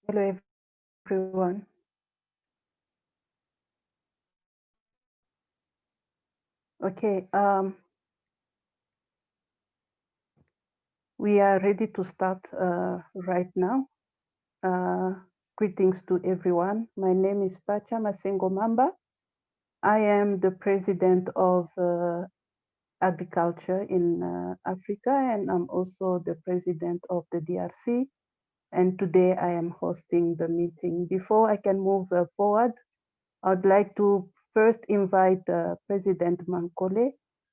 Hello, everyone. Okay, we are ready to start right now. Greetings to everyone. My name is Pacha Masengo Mamba. I am the president of agriculture in Africa, and I'm also the president of the DRC. And today I am hosting the meeting. Before I can move forward, I'd like to first invite President Mankhole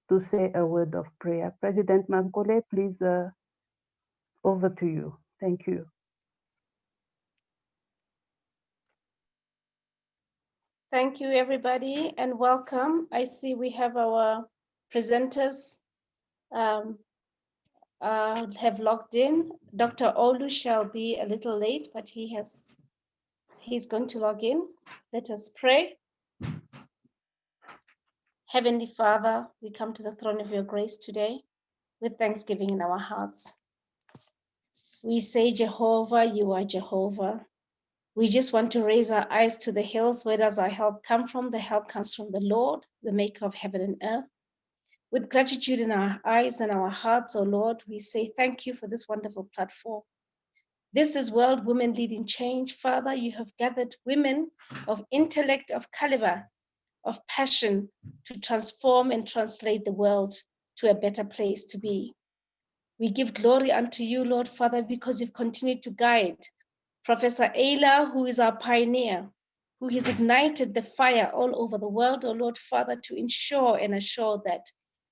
to say a word of prayer. President Mankhole, please, over to you. Thank you. Thank you, everybody, and welcome. I see we have our presenters have logged in. Dr. Olu shall be a little late, but he's going to log in. Let us pray. Heavenly Father, we come to the throne of your grace today with thanksgiving in our hearts. We say, Jehovah, you are Jehovah. We just want to raise our eyes to the hills. Where does our help come from? The help comes from the Lord, the maker of heaven and earth. With gratitude in our eyes and our hearts, oh Lord, we say thank you for this wonderful platform. This is World Women Leading Change. Father, you have gathered women of intellect, of caliber, of passion to transform and translate the world to a better place to be. We give glory unto you, Lord Father, because you've continued to guide Professor Ayla, who is our pioneer, who has ignited the fire all over the world, oh Lord Father, to ensure and assure that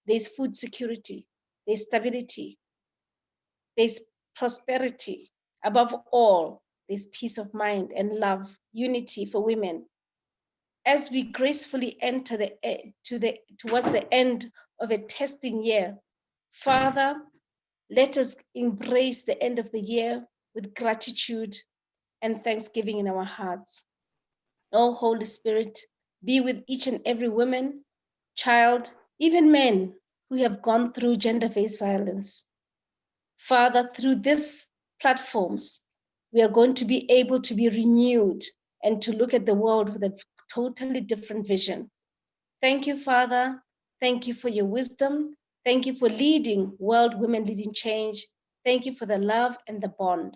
there's food security, there's stability, there's prosperity. Above all, there's peace of mind and love, unity for women. As we gracefully enter towards the end of a testing year, Father, let us embrace the end of the year with gratitude and thanksgiving in our hearts. Oh, Holy Spirit, be with each and every woman, child, even men who have gone through gender-based violence. Father, through these platforms, we are going to be able to be renewed and to look at the world with a totally different vision. Thank you, Father. Thank you for your wisdom. Thank you for leading World Women Leading Change. Thank you for the love and the bond.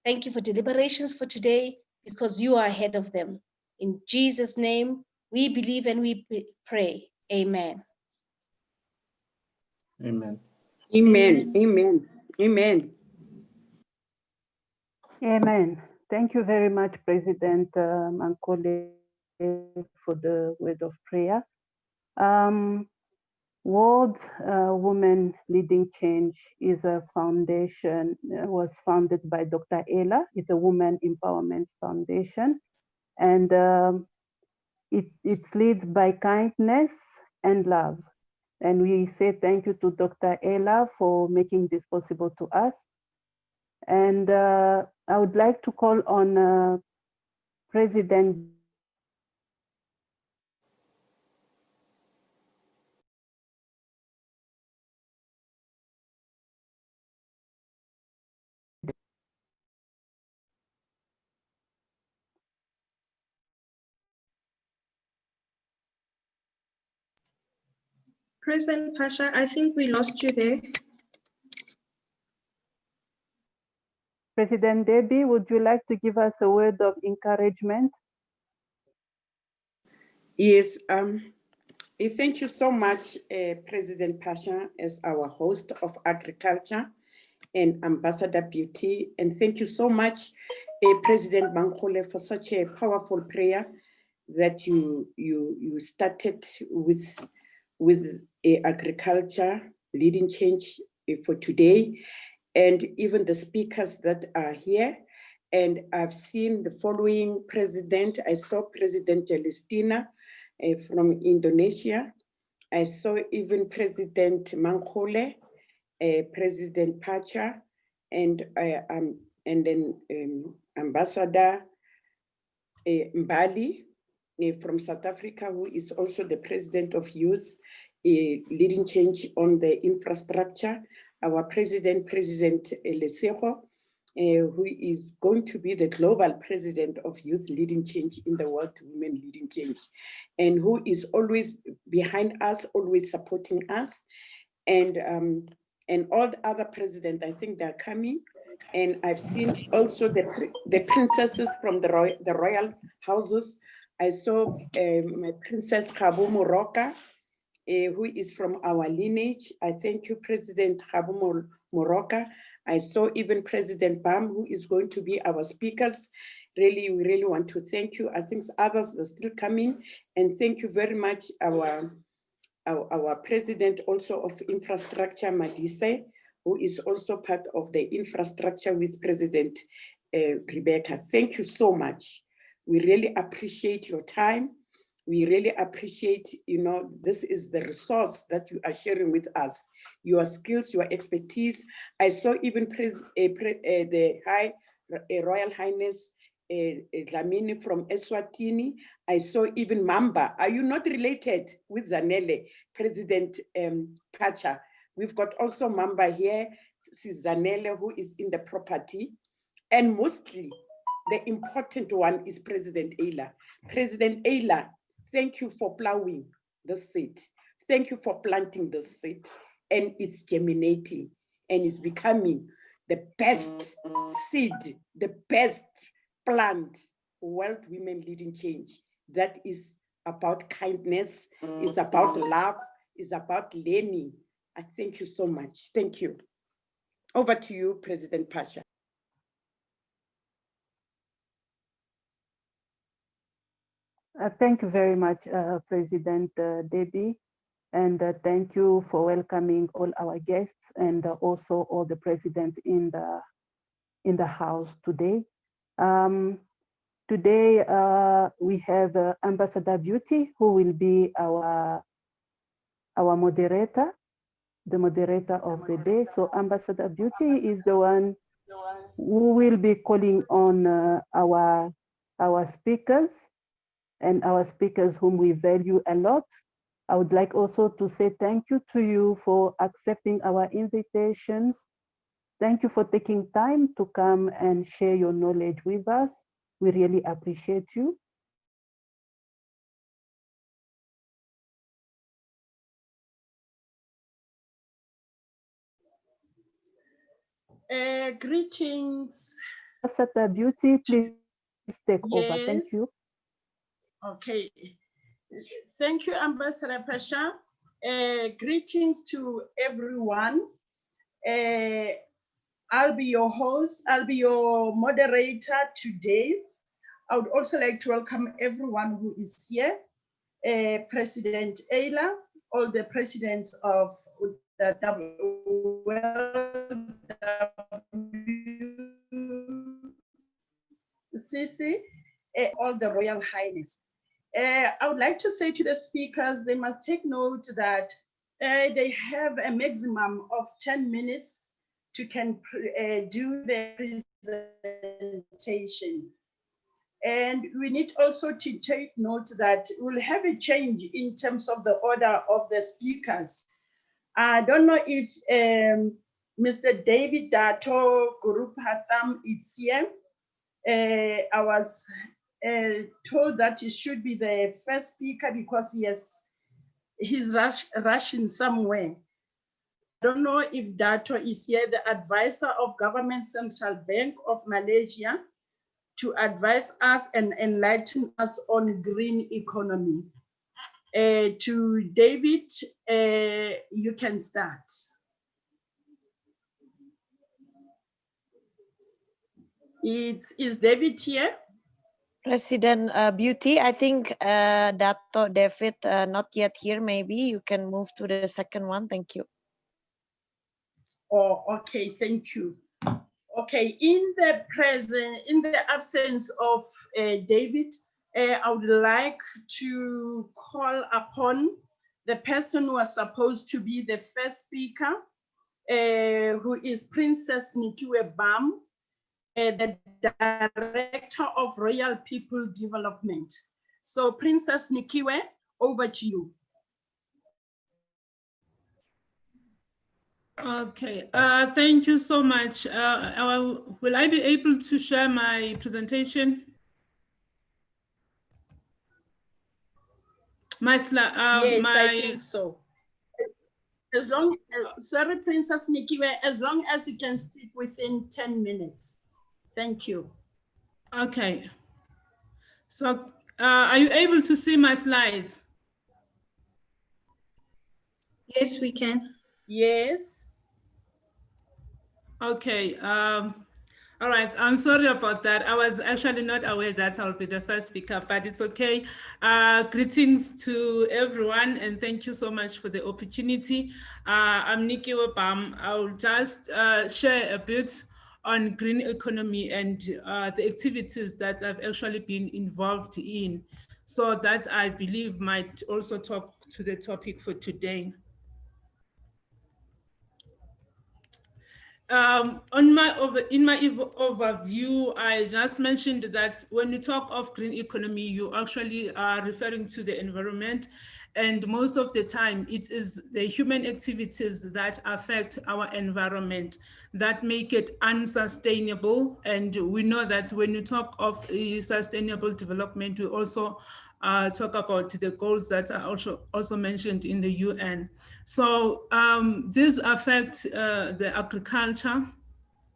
Thank you for deliberations for today because you are ahead of them. In Jesus' name, we believe and we pray. Amen. Amen. Amen. Amen. Amen. Amen. Thank you very much, President Mankhole, for the word of prayer. World Women Leading Change is a foundation, was founded by Dr. Ayla. It's a woman empowerment foundation. And it's led by kindness and love. And we say thank you to Dr. Ayla for making this possible to us. And I would like to call on President President Pacha, I think we lost you there. President Debbie, would you like to give us a word of encouragement? Yes, thank you so much, President Pacha, as our host of agriculture and Ambassador Beauty. And thank you so much, President Mankhole, for such a powerful prayer that you started with agriculture leading change for today, and even the speakers that are here. And I've seen the following president. I saw President Celestina from Indonesia. I saw even President Mankhole, President Pacha, and then Ambassador Mbali from South Africa, who is also the president of Youth Leading Change on the Infrastructure. Our President Lesotho, who is going to be the global president of Youth Leading Change in the World, Women Leading Change, and who is always behind us, always supporting us. And all the other presidents, I think they're coming. And I've seen also the princesses from the royal houses. I saw my Princess Khabu Moroka, who is from our lineage. I thank you, President Khabu Moroka. I saw even President Bam, who is going to be our speakers. Really, we really want to thank you. I think others are still coming. And thank you very much, our President also of Infrastructure, Madise, who is also part of the infrastructure with President Rebecca. Thank you so much. We really appreciate your time. We really appreciate, this is the resource that you are sharing with us, your skills, your expertise. I saw even the Royal Highness Dlamini from Eswatini. I saw even Mamba. Are you not related with Zanele, President Pacha? We've got also Mamba here, Zanele, who is in the property. And mostly, the important one is President Ayla. President Ayla, thank you for plowing the seed. Thank you for planting the seed. And it's germinating and it's becoming the best seed, the best plant, World Women Leading Change. That is about kindness, it's about love, it's about learning. I thank you so much. Thank you. Over to you, President Pacha. Thank you very much, President Debbie, and thank you for welcoming all our guests and also all the presidents in the house today. Today we have Ambassador Beauty, who will be our moderator, the moderator of the day. So Ambassador Beauty is the one who will be calling on our speakers, and our speakers whom we value a lot. I would like also to say thank you to you for accepting our invitations. Thank you for taking time to come and share your knowledge with us. We really appreciate you. Greetings. Ambassador Beauty, please take over. Thank Yes. you. Okay. Thank you, Ambassador Pacha. Greetings to everyone. I'll be your host. I'll be your moderator today. I would also like to welcome everyone who is here. President Ayla, all the presidents of the WWLC, all the Royal Highness. I would like to say to the speakers, they must take note that they have a maximum of 10 minutes to do their presentation. And we need also to take note that we'll have a change in terms of the order of the speakers. I don't know if Mr. David Dato Gurupatham is here. I was told that he should be the first speaker because he's rushing somewhere. I don't know if Dato is here, the advisor of Government Central Bank of Malaysia, to advise us and enlighten us on green economy. To David, you can start. Is David here? President Beauty, I think Dato David not yet here. Maybe you can move to the second one. Thank you. Oh, okay, thank you. Okay, in the absence of David, I would like to call upon the person who was supposed to be the first speaker, who is Princess Nikiwe Bam, the Director of Royal People Development. So Princess Nikiwe, over to you. Okay, thank you so much. Will I be able to share my presentation? My slide, Yes, I think so. As long, sorry, Princess Nikiwe, as long as you can stick within 10 minutes. Thank you. Okay. So, are you able to see my slides? Yes, we can. Yes. Okay. All right. I'm sorry about that. I was actually not aware that I'll be the first speaker, but it's okay. Greetings to everyone, and thank you so much for the opportunity. I'm Nikiwe Bam. I'll just share a bit on green economy and the activities that I've actually been involved in, so that I believe might also talk to the topic for today. In my overview, I just mentioned that when you talk of green economy, you actually are referring to the environment, and most of the time it is the human activities that affect our environment that make it unsustainable. And we know that when you talk of sustainable development, we also talk about the goals that are also mentioned in the UN. So these affect the agriculture,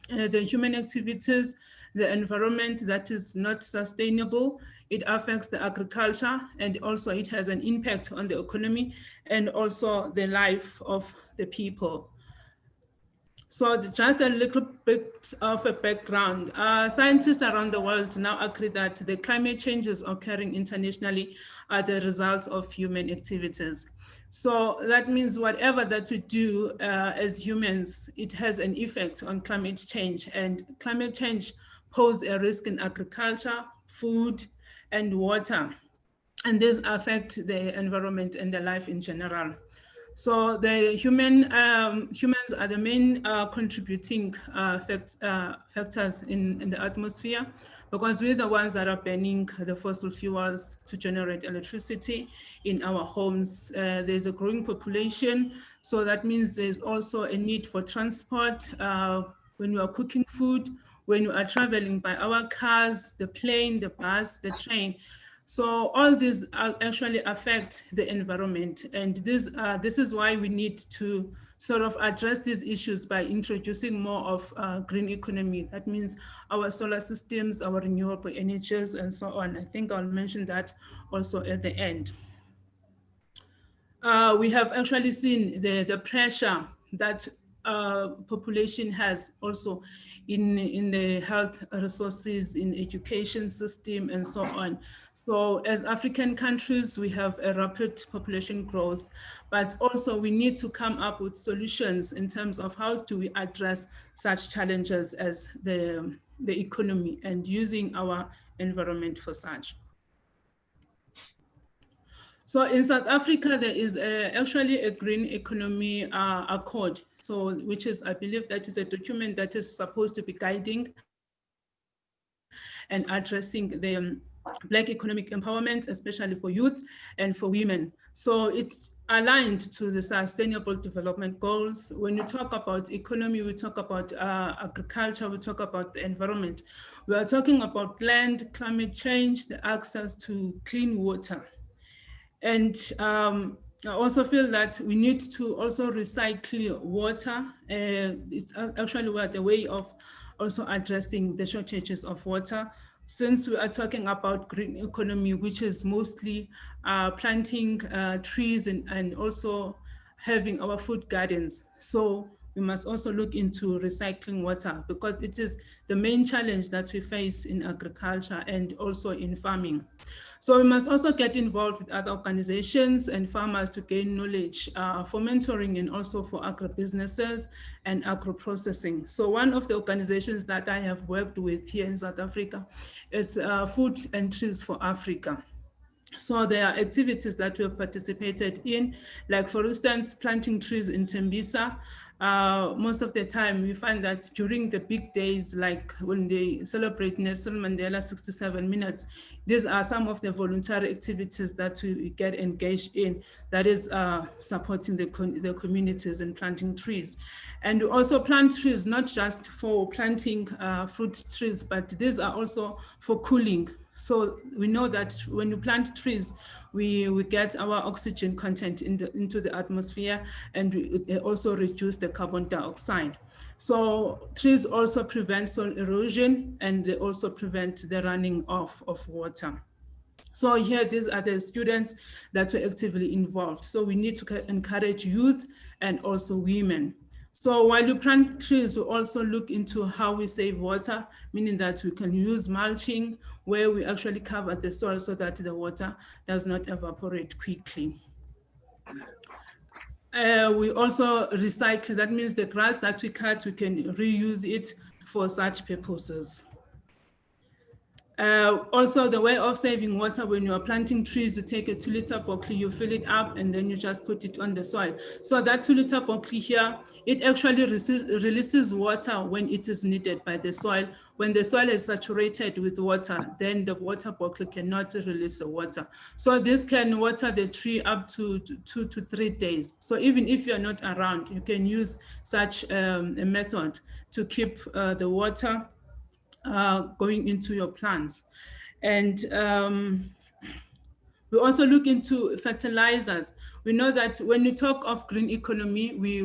the human activities, the environment that is not sustainable. It affects the agriculture, and also it has an impact on the economy and also the life of the people. So just a little bit of a background. Scientists around the world now agree that the climate changes occurring internationally are the results of human activities. So that means whatever that we do as humans, it has an effect on climate change, and climate change poses a risk in agriculture, food, and water. And these affect the environment and the life in general. So the humans are the main contributing factors in the atmosphere, because we're the ones that are burning the fossil fuels to generate electricity in our homes. There's a growing population, so that means there's also a need for transport when we are cooking food, when we are traveling by our cars, the plane, the bus, the train. So all these actually affect the environment, and this is why we need to sort of address these issues by introducing more of green economy. That means our solar systems, our renewable energies, and so on. I think I'll mention that also at the end. We have actually seen the pressure that population has also in the health resources, in education system, and so on. So as African countries, we have a rapid population growth, but also we need to come up with solutions in terms of how do we address such challenges as the economy and using our environment for such. So in South Africa, there is actually a green economy accord. So which is, I believe that is a document that is supposed to be guiding and addressing the Black economic empowerment, especially for youth and for women. So it's aligned to the Sustainable Development Goals. When you talk about economy, we talk about agriculture, we talk about the environment. We are talking about land, climate change, the access to clean water. And I also feel that we need to also recycle water. It's actually the way of also addressing the shortages of water. Since we are talking about green economy, which is mostly planting trees and also having our food gardens. So we must also look into recycling water, because it is the main challenge that we face in agriculture and also in farming. So we must also get involved with other organizations and farmers to gain knowledge for mentoring and also for agribusinesses and agro-processing. So one of the organizations that I have worked with here in South Africa, it's Food and Trees for Africa. So there are activities that we have participated in, like for instance, planting trees in Tembisa, most of the time we find that during the big days, like when they celebrate Nelson Mandela 67 minutes, these are some of the voluntary activities that we get engaged in, that is supporting the communities and planting trees. And we also plant trees, not just for planting fruit trees, but these are also for cooling. So we know that when you plant trees, we get our oxygen content into the atmosphere, and it also reduce the carbon dioxide. So trees also prevent soil erosion, and they also prevent the running off of water. So here, these are the students that were actively involved. So we need to encourage youth and also women. So while you plant trees, we also look into how we save water, meaning that we can use mulching, where we actually cover the soil so that the water does not evaporate quickly. We also recycle. That means the grass that we cut, we can reuse it for such purposes. Also, the way of saving water, when you are planting trees, you take a 2-liter bottle, you fill it up, and then you just put it on the soil. So that 2-liter bottle here, it actually releases water when it is needed by the soil. When the soil is saturated with water, then the water bottle cannot release the water. So this can water the tree up to 2 to 3 days. So even if you're not around, you can use such a method to keep the water going into your plants. And we also look into fertilizers. We know that when you talk of green economy, we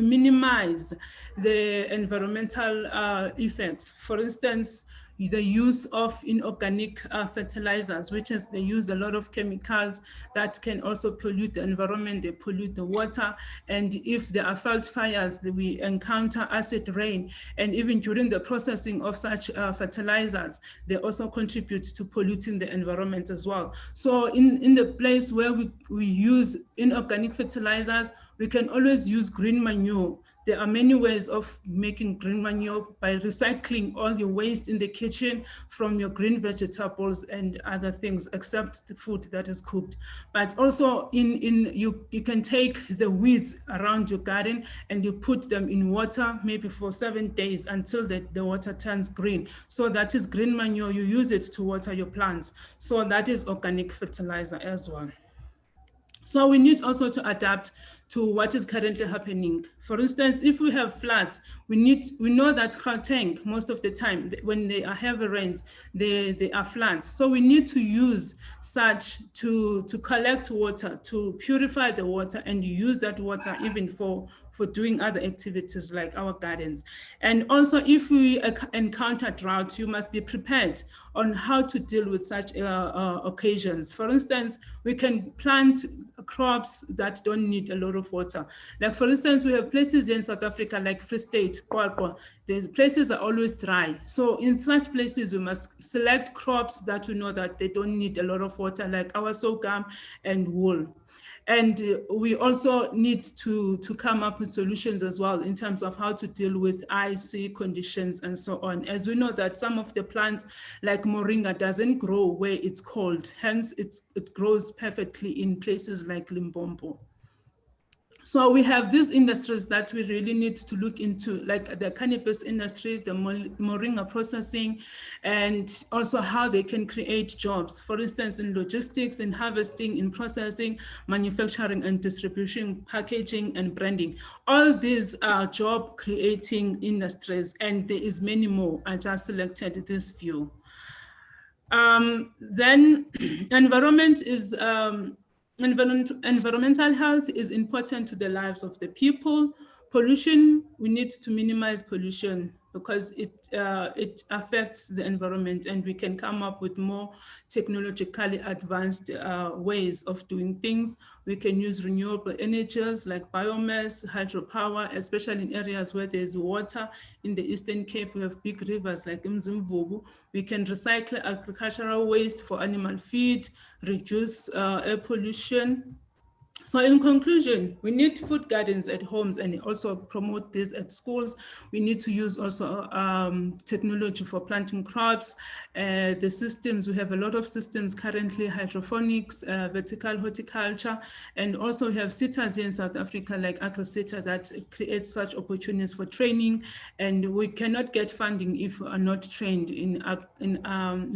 minimize the environmental effects. For instance, the use of inorganic fertilizers, which is they use a lot of chemicals that can also pollute the environment, they pollute the water. And if there are field fires, we encounter acid rain. And even during the processing of such fertilizers, they also contribute to polluting the environment as well. So in the place where we use inorganic fertilizers, we can always use green manure. There are many ways of making green manure by recycling all your waste in the kitchen from your green vegetables and other things, except the food that is cooked. But also you can take the weeds around your garden and you put them in water, maybe for 7 days until the water turns green. So that is green manure. You use it to water your plants. So that is organic fertilizer as well. So we need also to adapt to what is currently happening. For instance, if we have floods, we know that Gauteng, most of the time, when there are heavy rains, they are floods. So we need to use such to collect water, to purify the water, and use that water even for doing other activities like our gardens. And also, if we encounter drought, you must be prepared on how to deal with such occasions. For instance, we can plant crops that don't need a lot of water. Like for instance, we have places in South Africa like Free State, Kwakwa, the places are always dry. So in such places, we must select crops that we know that they don't need a lot of water, like our sorghum and wool. And we also need to come up with solutions as well in terms of how to deal with icy conditions and so on. As we know that some of the plants like moringa doesn't grow where it's cold, hence it grows perfectly in places like Limpopo. So we have these industries that we really need to look into, like the cannabis industry, the moringa processing, and also how they can create jobs. For instance, in logistics, in harvesting, in processing, manufacturing and distribution, packaging and branding. All these are job creating industries, and there is many more. I just selected this few. Then environment is, environmental health is important to the lives of the people. Pollution, we need to minimize pollution because it affects the environment, and we can come up with more technologically advanced ways of doing things. We can use renewable energies like biomass, hydropower, especially in areas where there's water. In the Eastern Cape, we have big rivers like Mzimvubu. We can recycle agricultural waste for animal feed, reduce air pollution. So in conclusion, we need food gardens at homes and also promote this at schools. We need to use also technology for planting crops. The systems, we have a lot of systems currently, hydroponics, vertical horticulture, and also we have centers here in South Africa like AgriSeta that creates such opportunities for training, and we cannot get funding if we are not trained in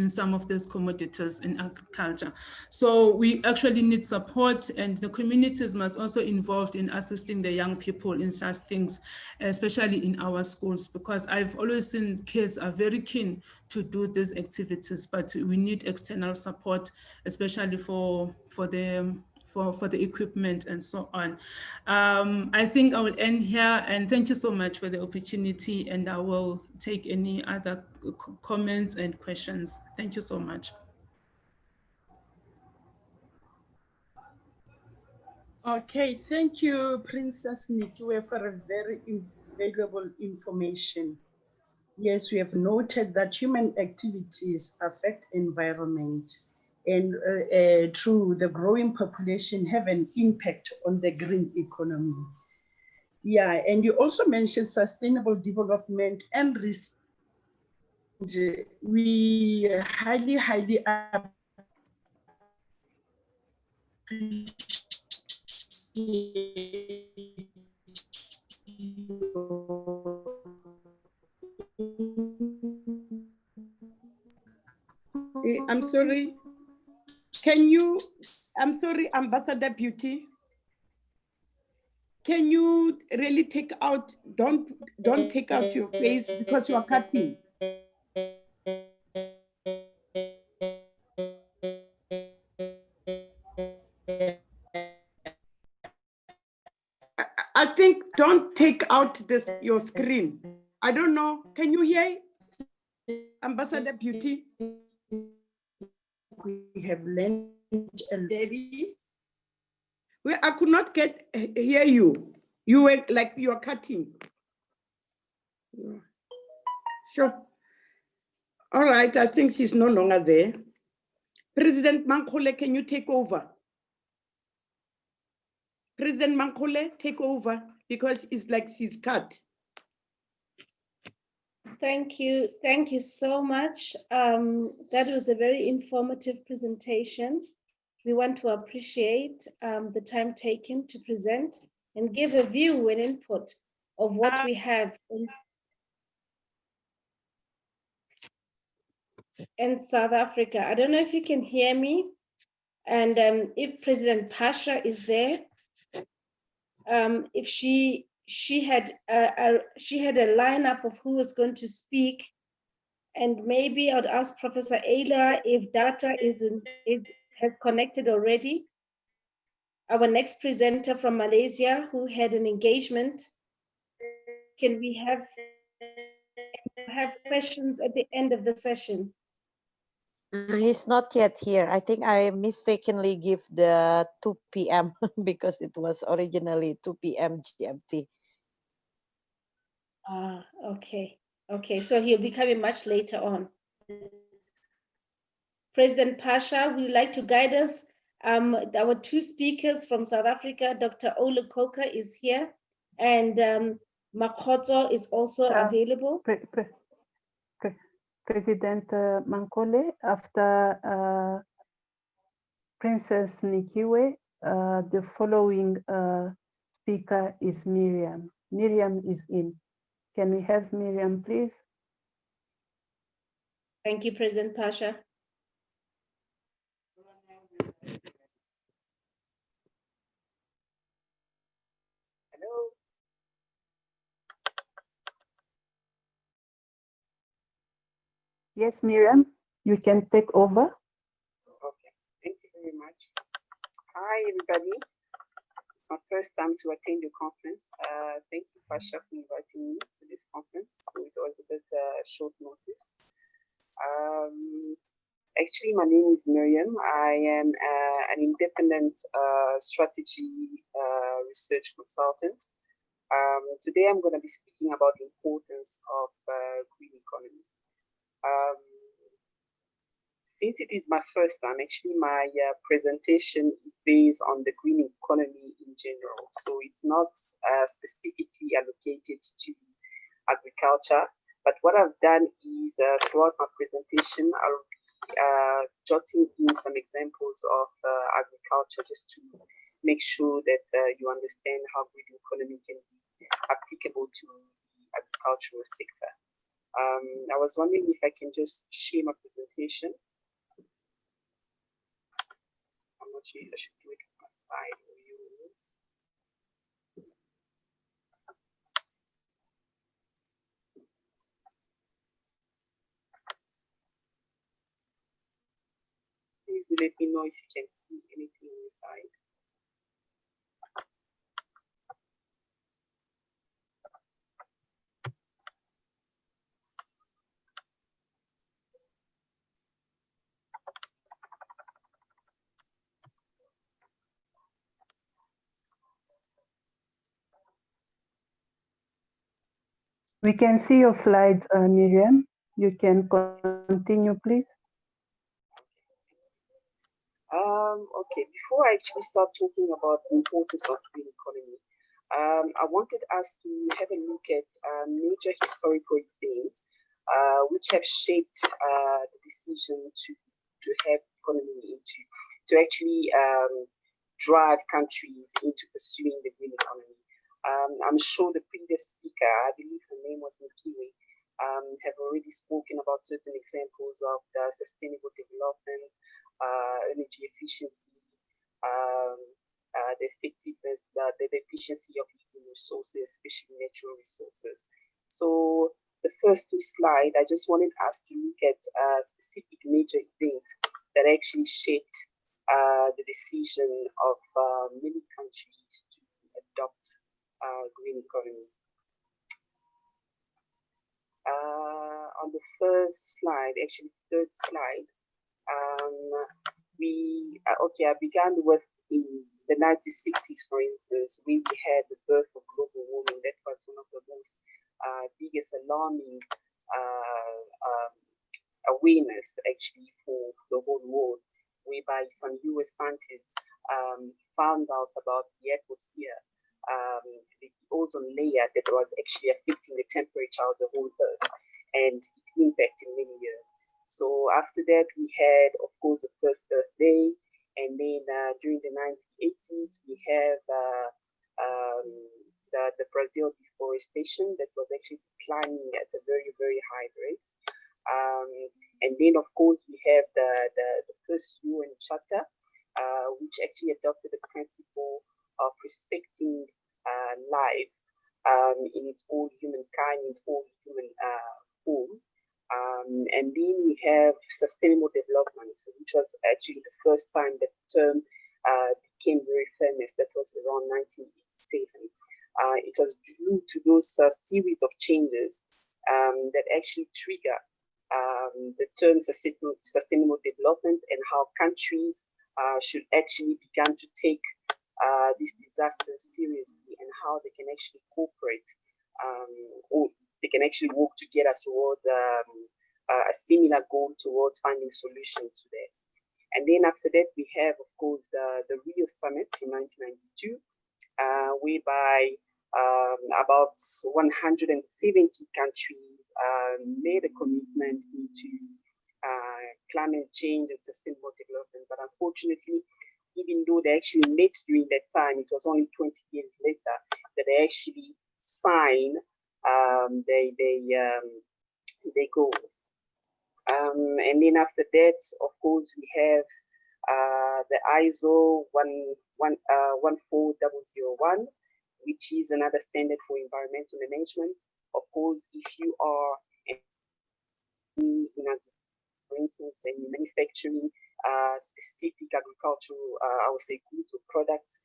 some of those commodities in agriculture. So we actually need support, and the communities must also involved in assisting the young people in such things, especially in our schools, because I've always seen kids are very keen to do these activities, but we need external support, especially for the equipment and so on. I think I will end here, and thank you so much for the opportunity, and I will take any other comments and questions. Thank you so much. Okay, thank you, Princess Nikiwe, for a very valuable information. Yes, we have noted that human activities affect environment, and through the growing population have an impact on the green economy. Yeah, and you also mentioned sustainable development and research. We highly I'm sorry. I'm sorry, Ambassador Beauty. Can you really take out, don't take out your face because you are cutting. I think don't take out your screen. I don't know. Can you hear Ambassador Beauty? We have learned already. Well, I could not hear you. You were like you are cutting. Sure. All right, I think she's no longer there. President Mankhole, can you take over? President Mankhole, take over, because it's like she's cut. Thank you so much. That was a very informative presentation. We want to appreciate the time taken to present and give a view and input of what we have in South Africa. I don't know if you can hear me, and if President Pacha is there, if she had a lineup of who was going to speak, and maybe I'd ask Professor Ayla if Dato has connected already. Our next presenter from Malaysia, who had an engagement. Can we have questions at the end of the session? He's not yet here. I think I mistakenly give the 2 p.m. because it was originally 2 p.m. GMT. Okay. Okay, so he'll be coming much later on. President Pacha, would you like to guide us? Our 2 speakers from South Africa, Dr. Olu Koka is here, and Makhotso is also available. President Mankhole, after Princess Nikiwe, the following speaker is Miriam. Miriam is in. Can we have Miriam, please? Thank you, President Pacha. Hello. Yes, Miriam, you can take over. Okay, thank you very much. Hi, everybody. My first time to attend your conference. Thank you, Pacha, for inviting me to this conference. It was a bit short notice. Actually, my name is Miriam. I am an independent strategy research consultant. Today, I'm going to be speaking about the importance of green economy. since it is my first time, actually my presentation is based on the green economy in general. So it's not specifically allocated to agriculture, but what I've done is throughout my presentation, I'll be jotting in some examples of agriculture just to make sure that you understand how green economy can be applicable to the agricultural sector. I was wondering if I can just share my presentation. I'm not sure if I should do it on my side or yours. Please let me know if you can see anything on the side. We can see your slides, Miriam. You can continue, please. Okay, before I actually start talking about the importance of green economy, I wanted us to have a look at major historical events which have shaped the decision to have economy to actually drive countries into pursuing the green economy. I'm sure the previous speaker, I believe her name was Nikiwe, have already spoken about certain examples of the sustainable development, energy efficiency, the effectiveness, the efficiency of using resources, especially natural resources. So the first two slides, I just wanted us to look at specific major events that actually shaped the decision of many countries to adopt green economy. On the first slide, actually third slide, I began with in the 1960s, for instance, we had the birth of global warming. That was one of the most biggest alarming awareness actually for the whole world, whereby some US scientists found out about the atmosphere, the ozone layer that was actually affecting the temperature of the whole Earth and its impact in many years. So after that, we had, of course, the first Earth Day, and then during the 1980s, we have the Brazil deforestation that was actually declining at a very, very high rate. And then, of course, we have the first UN Charter, which actually adopted the principle of respecting life in its all humankind, in its all human form. And then we have sustainable development, which was actually the first time that term became very famous. That was around 1987. It was due to those series of changes that actually trigger the term sustainable development and how countries should actually begin to take these disasters seriously and how they can actually cooperate or they can actually work together towards a similar goal towards finding solutions to that. And then after that, we have, of course, the Rio Summit in 1992, whereby about 170 countries made a commitment into climate change and sustainable development. But unfortunately, even though they actually met during that time, it was only 20 years later that they actually signed their goals. And then after that, of course, we have the ISO 14001, which is another standard for environmental management. Of course, if you are for instance, in manufacturing specific agricultural, I would say, goods or products,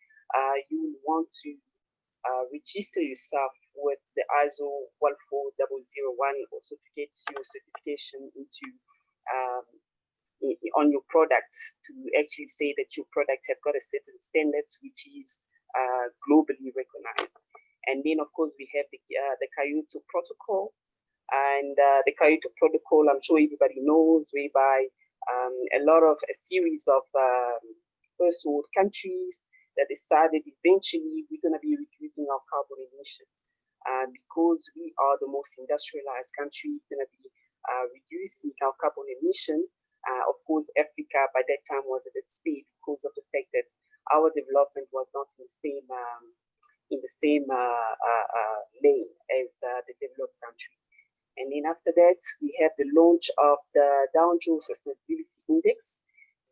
you want to register yourself with the ISO 14001 also to get your certification into on your products to actually say that your products have got a certain standards which is globally recognized. And then, of course, we have the Kyoto Protocol. And the Kyoto Protocol, I'm sure everybody knows, whereby a series of first world countries that decided eventually we're going to be reducing our carbon emission. Because we are the most industrialized country, we're going to be reducing our carbon emission. Of course, Africa by that time was at its speed because of the fact that our development was not in the same lane as the developed country. And then after that, we have the launch of the Dow Jones Sustainability Index,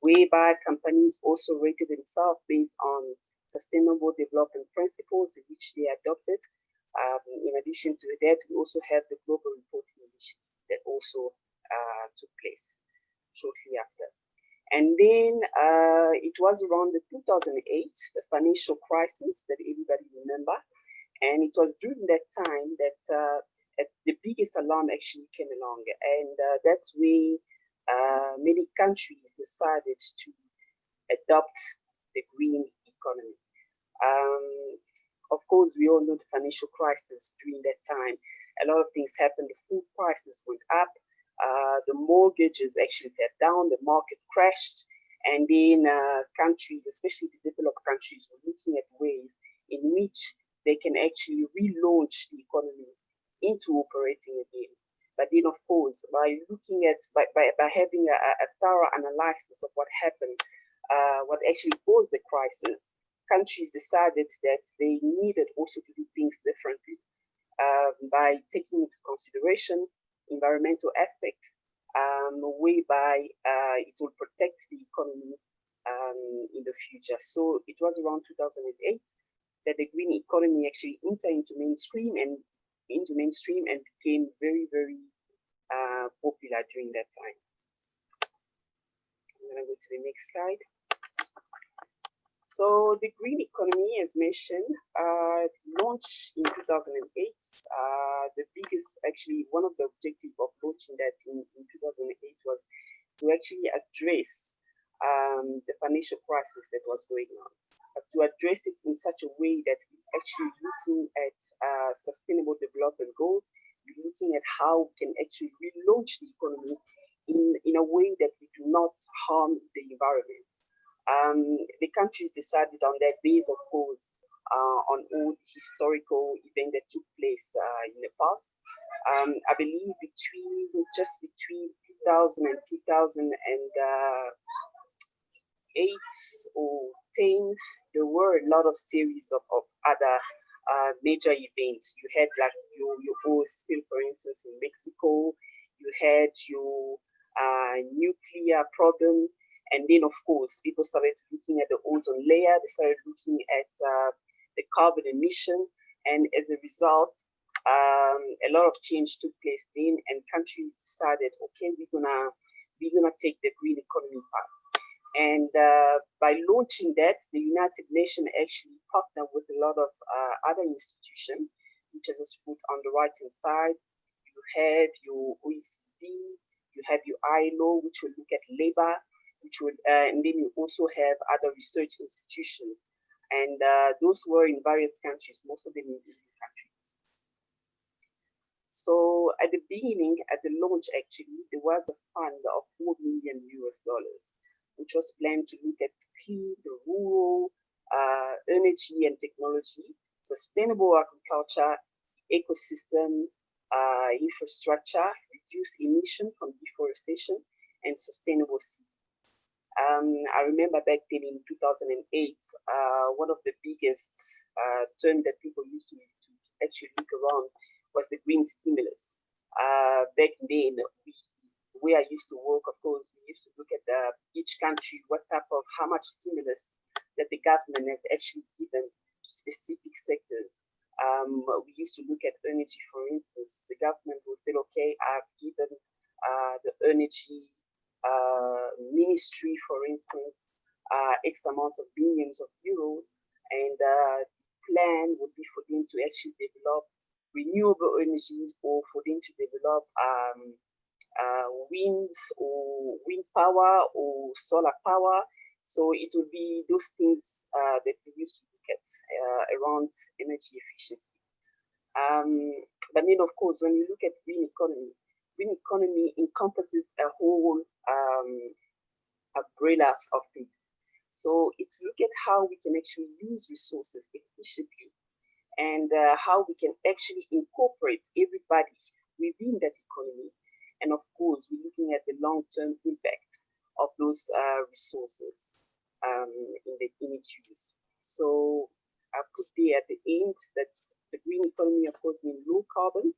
whereby companies also rated themselves based on sustainable development principles which they adopted. In addition to that, we also have the Global Reporting Initiative that also took place shortly after. And then it was around the 2008, the financial crisis that everybody remember. And it was during that time that the biggest alarm actually came along. And that's where many countries decided to adopt the green economy. Of course, we all know the financial crisis during that time. A lot of things happened. The food prices went up. The mortgages actually fell down. The market crashed. And then countries, especially the developed countries, were looking at ways in which they can actually relaunch the economy into operating again. But then, of course, by looking at, by having a thorough analysis of what happened, what actually caused the crisis, countries decided that they needed also to do things differently by taking into consideration environmental aspect, whereby it will protect the economy in the future. So it was around 2008 that the green economy actually entered into mainstream and became very, very popular during that time. I'm going to go to the next slide. So the green economy, as mentioned, launched in 2008. The biggest, actually, one of the objectives of launching that in 2008 was to actually address the financial crisis that was going on, but to address it in such a way that we're actually looking at sustainable development goals. We're looking at how we can actually relaunch the economy in a way that we do not harm the environment. The countries decided on that base, of course, on all the historical events that took place in the past. I believe between 2000 and 2008 or 10, there were a lot of series of other major events. You had like your oil spill, for instance, in Mexico. You had your nuclear problem. And then, of course, people started looking at the ozone layer. They started looking at the carbon emission. And as a result, a lot of change took place then, and countries decided, okay, we're gonna take the green economy path. And by launching that, the United Nations actually partnered with a lot of other institutions, which is put on the right-hand side. You have your OECD, you have your ILO, which will look at labor, which would, and then you also have other research institutions. And those were in various countries, most of them in EU countries. So at the beginning, at the launch, actually, there was a fund of $4 million, which was planned to look at clean, rural, energy and technology, sustainable agriculture, ecosystem, infrastructure, reduce emission from deforestation, and sustainable cities. I remember back then in 2008, one of the biggest terms that people used to actually look around was the green stimulus. Back then, where I used to work, of course, we used to look at each country, what type of, how much stimulus that the government has actually given to specific sectors. We used to look at energy, for instance. The government will say, okay, I've given the energy ministry, for instance, X amount of billions of euros, and the plan would be for them to actually develop renewable energies, or for them to develop wind power or solar power. So it will be those things that we used to look at around energy efficiency. But then, of course, when you look at green economy, green economy encompasses a whole umbrella of things. So it's look at how we can actually use resources efficiently, and how we can actually incorporate everybody within that economy. And of course, we're looking at the long-term impact of those resources in its use. So I put there at the end that the green economy, of course, means low carbon,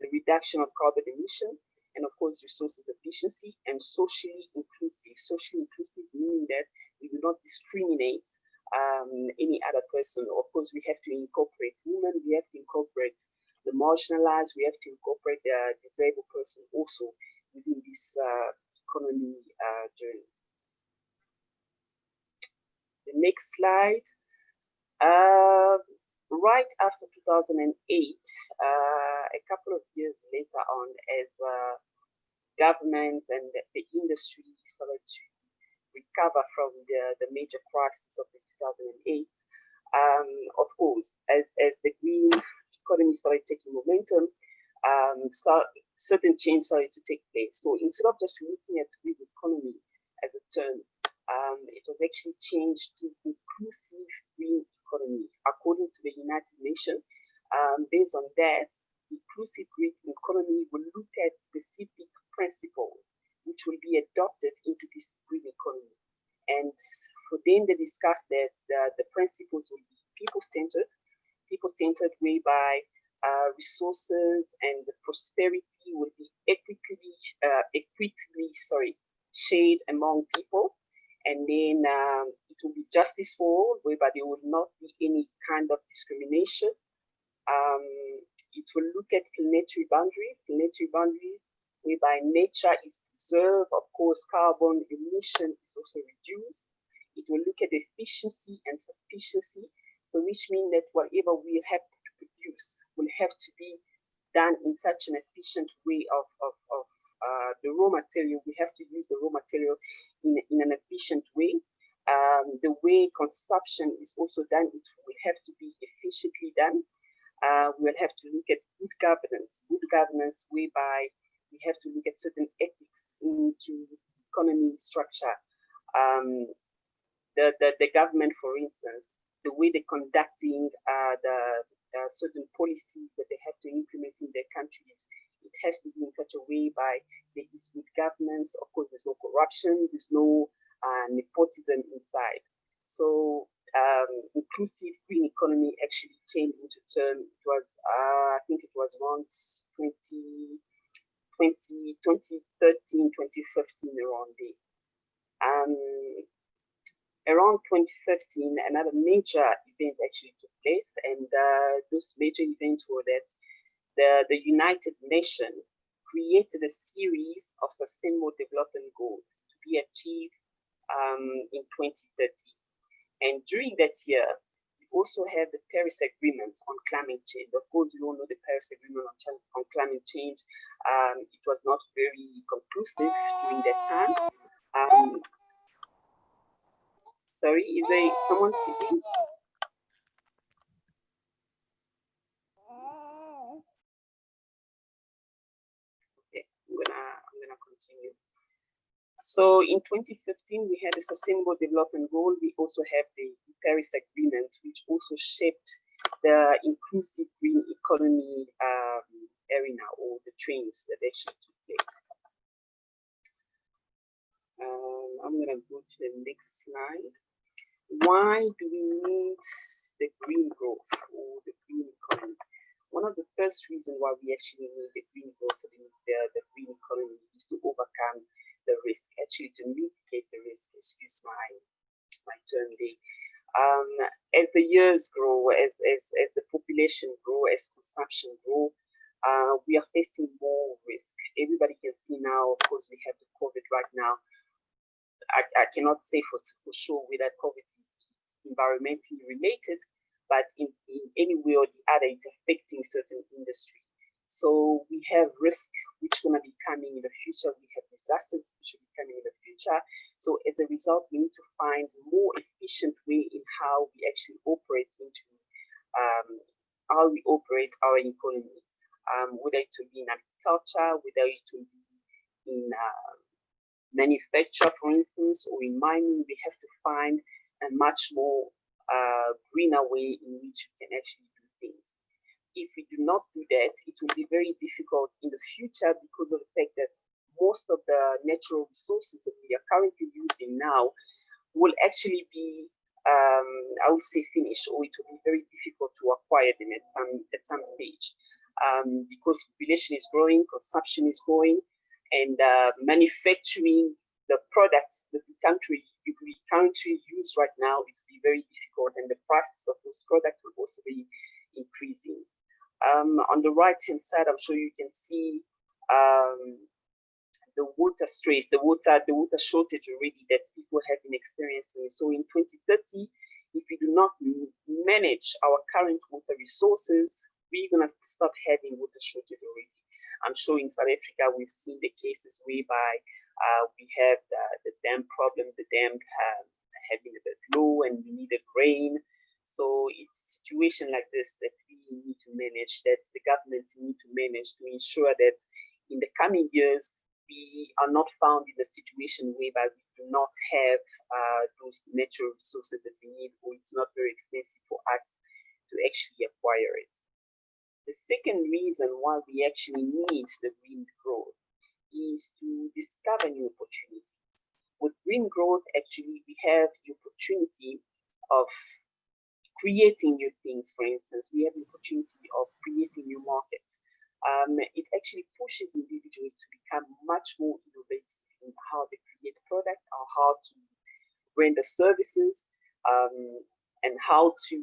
the reduction of carbon emission, and of course, resources efficiency and socially inclusive. Socially inclusive meaning that we do not discriminate any other person. Of course, we have to incorporate women, we have to incorporate the marginalized, we have to incorporate the disabled person also within this economy journey. The next slide. Right after 2008, a couple of years later on, as government and the industry started to recover from the major crisis of the 2008, of course, as the green economy started taking momentum, certain change started to take place. So instead of just looking at green economy as a term, it was actually changed to inclusive green economy according to the United Nations. Based on that, inclusive green economy will look at specific principles which will be adopted into this green economy. And for them, they discussed that the principles will be people-centered, whereby resources and the prosperity will be equitably shared among people. And then it will be justice for all, whereby there will not be any kind of discrimination. It will look at planetary boundaries, whereby nature is preserved. Of course, carbon emission is also reduced. It will look at efficiency and sufficiency, so which means that whatever we have to produce will have to be done in such an efficient way of the raw material. We have to use the raw material in an efficient way. The way consumption is also done, it will have to be efficiently done. We'll have to look at good governance, whereby we have to look at certain ethics into economy structure. The government, for instance, the way they're conducting the certain policies that they have to implement in their countries, it has to be in such a way by there is good governance. Of course, there's no corruption, there's no nepotism inside. So inclusive green economy actually came into term. It was, I think it was around 2013, 2015, around there. Around 2015, another major event actually took place, and those major events were that the United Nations created a series of sustainable development goals to be achieved in 2030. And during that year, we also have the Paris Agreement on climate change. Of course, you all know the Paris Agreement on climate change. It was not very conclusive during that time. Sorry, is there someone speaking? Okay, I'm gonna continue. So in 2015, we had the Sustainable Development Goal. We also have the Paris Agreement, which also shaped the inclusive green economy arena, or the trends that actually took place. I'm gonna go to the next slide. Why do we need the green growth or the green economy? One of the first reasons why we actually need the green growth or the green economy is to overcome the risk, actually to mitigate the risk, excuse my term there. As the years grow, as the population grow, as consumption grow, we are facing more risk. Everybody can see now, of course, we have the COVID right now. I cannot say for sure whether COVID is environmentally related, but in any way or the other, it's affecting certain industry. So we have risk which is going to be coming in the future. We have disasters which will be coming in the future. So as a result, we need to find a more efficient way in how we actually operate into how we operate our economy. whether it will be in agriculture, whether it will be in manufacture, for instance, or in mining. We have to find a much more greener way in which we can actually do things. If we do not do that, it will be very difficult in the future because of the fact that most of the natural resources that we are currently using now will actually be, I would say, finished, or it will be very difficult to acquire them at some stage, because population is growing, consumption is growing, and manufacturing the products that we currently use right now is be very difficult, and the prices of those products will also be increasing. On the right-hand side, I'm sure you can see the water stress, the water shortage already that people have been experiencing. So in 2030, if we do not manage our current water resources, we're gonna start having water shortage already. I'm sure in South Africa, we've seen the cases whereby we have the dam problem, the dam having a bit low and we needed rain. So it's a situation like this that we need to manage, that the government need to manage to ensure that in the coming years, we are not found in a situation whereby we do not have those natural resources that we need, or it's not very expensive for us to actually acquire it. The second reason why we actually need the green growth is to discover new opportunities. With green growth, actually, we have the opportunity of creating new things. For instance, we have the opportunity of creating new markets. It actually pushes individuals to become much more innovative in how they create product, or how to render services, and how to,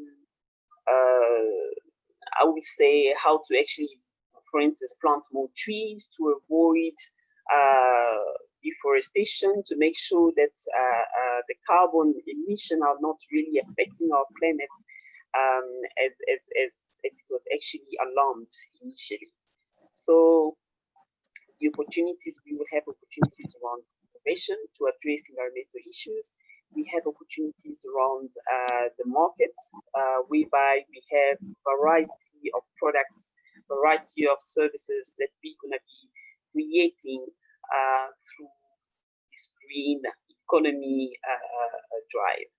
I would say, how to actually, for instance, plant more trees to avoid deforestation, to make sure that the carbon emission are not really affecting our planet as it was actually alarmed initially. So the opportunities, we will have opportunities around innovation to address environmental issues. We have opportunities around the markets, whereby we have variety of products, variety of services that we're going to be creating through this green economy drive.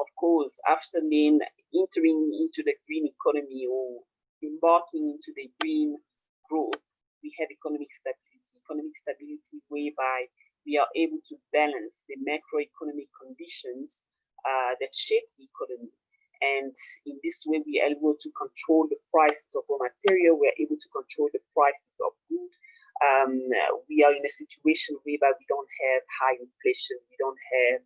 Of course, after then entering into the green economy or embarking into the green growth, we have economic stability whereby we are able to balance the macroeconomic conditions that shape the economy. And in this way, we are able to control the prices of raw material, we are able to control the prices of food. We are in a situation whereby we don't have high inflation, we don't have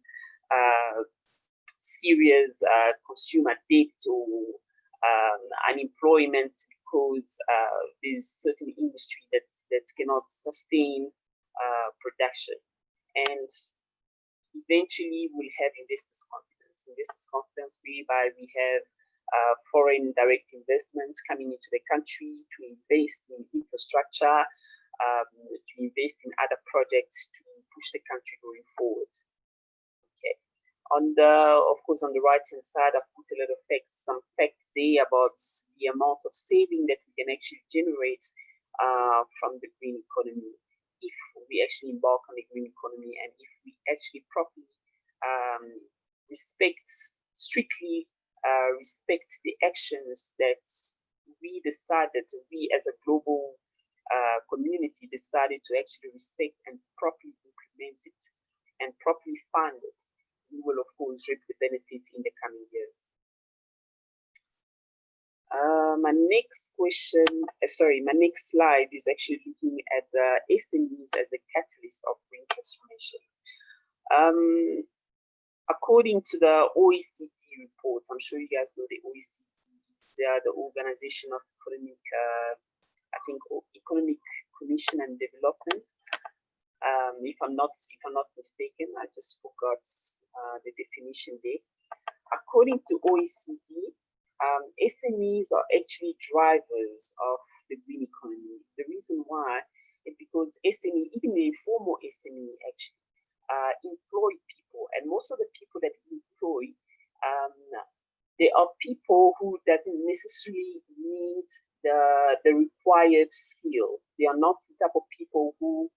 serious consumer debt or unemployment, because there's certain industry that cannot sustain production. And eventually we'll have investors' confidence whereby we have foreign direct investments coming into the country to invest in infrastructure, to invest in other projects to push the country going forward. Okay. Of course, on the right-hand side, I've put a lot of some facts there about the amount of saving that we can actually generate from the green economy if we actually embark on the green economy, and if we actually properly strictly respect the actions that we decided, we as a global community decided to actually respect and properly implement it and properly fund it, we will of course reap the benefits in the coming years. My next slide is actually looking at the SMEs as the catalyst of green transformation. According to the OECD report, I'm sure you guys know the OECD, it's the Organization of Economic, Economic Commission and Development. If I'm not mistaken, I just forgot the definition there. According to OECD, SMEs are actually drivers of the green economy. The reason why is because SME, even the informal SME, actually employ people, and most of the people that we employ, they are people who doesn't necessarily need the required skill. They are not the type of people who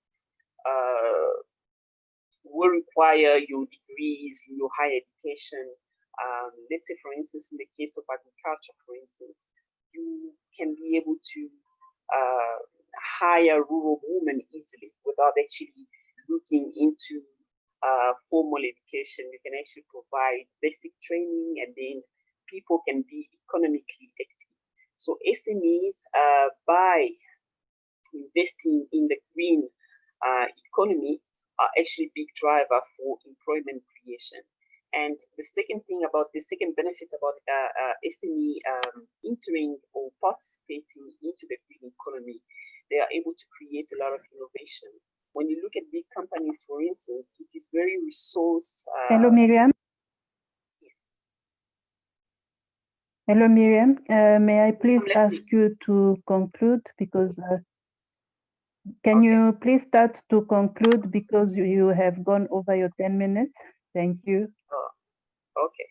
will require your degrees, your higher education. Let's say, for instance, in the case of agriculture, for instance, you can be able to hire rural women easily without actually looking into formal education. You can actually provide basic training, and then people can be economically active. So SMEs, by investing in the green economy, are actually a big driver for employment creation. And the second benefit about SME entering or participating into the green economy, they are able to create a lot of innovation. When you look at big companies, for instance, it is very resource. Hello, Miriam. Yes. Hello, Miriam. May I please I'm ask listening. you to conclude, because can Okay. you please start to conclude, because you have gone over your 10 minutes. Thank you. Okay.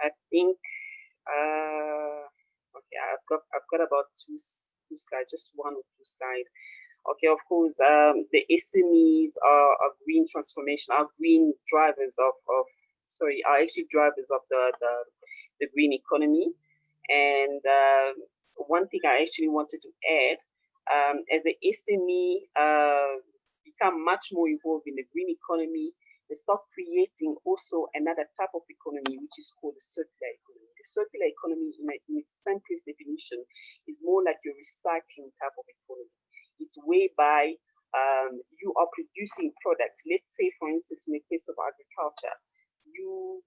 I think okay, I've got about two slides, just one or two slides. Okay, of course, the SMEs are green transformation, are green drivers are actually drivers of the green economy. And one thing I actually wanted to add, as the SME become much more involved in the green economy, they start creating also another type of economy, which is called the circular economy. The circular economy, in its simplest definition, is more like a recycling type of economy. It's whereby you are producing products. Let's say, for instance, in the case of agriculture, you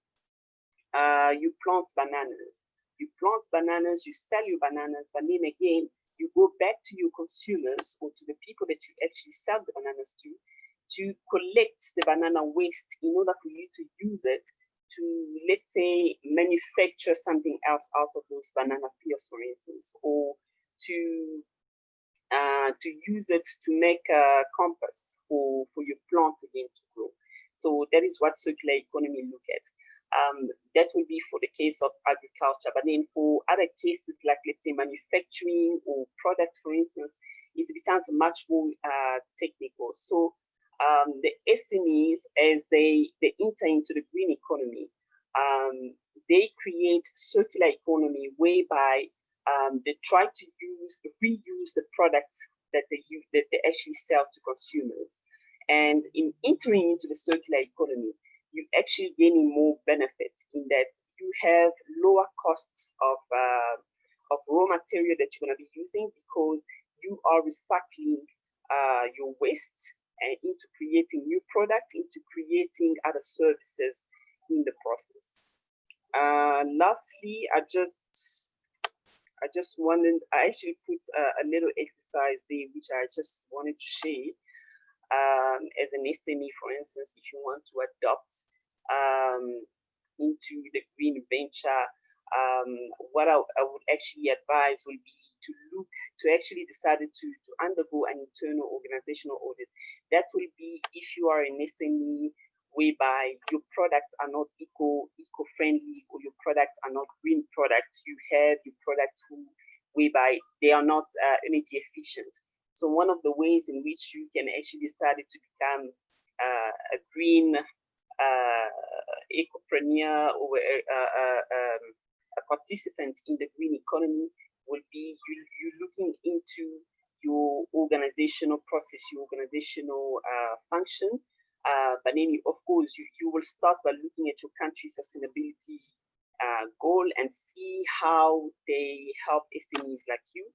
plant bananas. You sell your bananas, but then again, you go back to your consumers or to the people that you actually sell the bananas to collect the banana waste in order for you to use it to, let's say, manufacture something else out of those banana peels, for instance, or to use it to make a compass for your plant again to grow. So that is what circular economy look at. That will be for the case of agriculture, but then for other cases like, let's say, manufacturing or products, for instance, it becomes much more technical. So the SMEs, as they enter into the green economy, they create circular economy whereby they try to reuse the products that they actually sell to consumers. And in entering into the circular economy, you actually gaining more benefits in that you have lower costs of raw material that you're going to be using, because you are recycling your waste and into creating new products, into creating other services in the process. Lastly, I actually put a little exercise there, which I just wanted to share. As an SME, for instance, if you want to adopt into the green venture, what I would actually advise will be to actually decide to undergo an internal organizational audit. That will be if you are an SME whereby your products are not eco-friendly, or your products are not green products. You have your products whereby they are not energy efficient. So one of the ways in which you can actually decide to become a green ecopreneur or a participant in the green economy will be you looking into your organizational process, your organizational function. But then, of course, you will start by looking at your country's sustainability goal and see how they help SMEs like you.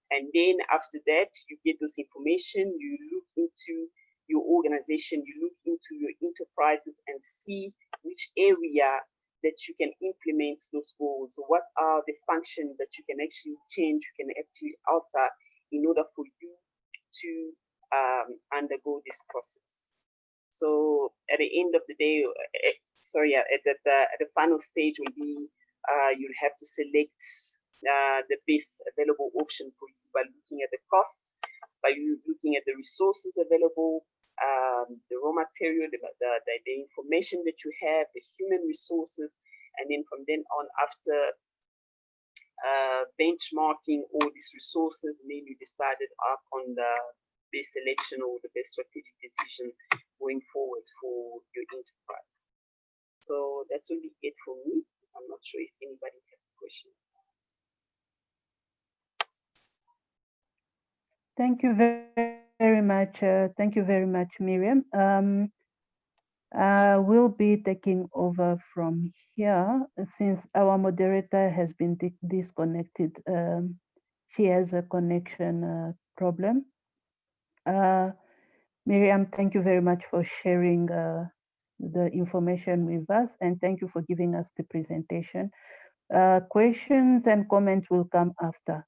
And then after that, you get those information, you look into your organization, you look into your enterprises and see which area that you can implement those goals. What are the functions that you can actually change, you can actually alter in order for you to undergo this process. So at the end of the day, at the final stage will be you'll have to select the best available option for you by looking at the cost, by you looking at the resources available, the raw material, the information that you have, the human resources, and then from then on, after benchmarking all these resources, and then you decided on the best selection or the best strategic decision going forward for your enterprise. So that's really it for me. I'm not sure if anybody has a question. Thank you very much. Thank you very much, Miriam. We'll be taking over from here since our moderator has been disconnected. She has a connection problem. Miriam, thank you very much for sharing the information with us, and thank you for giving us the presentation. Questions and comments will come after.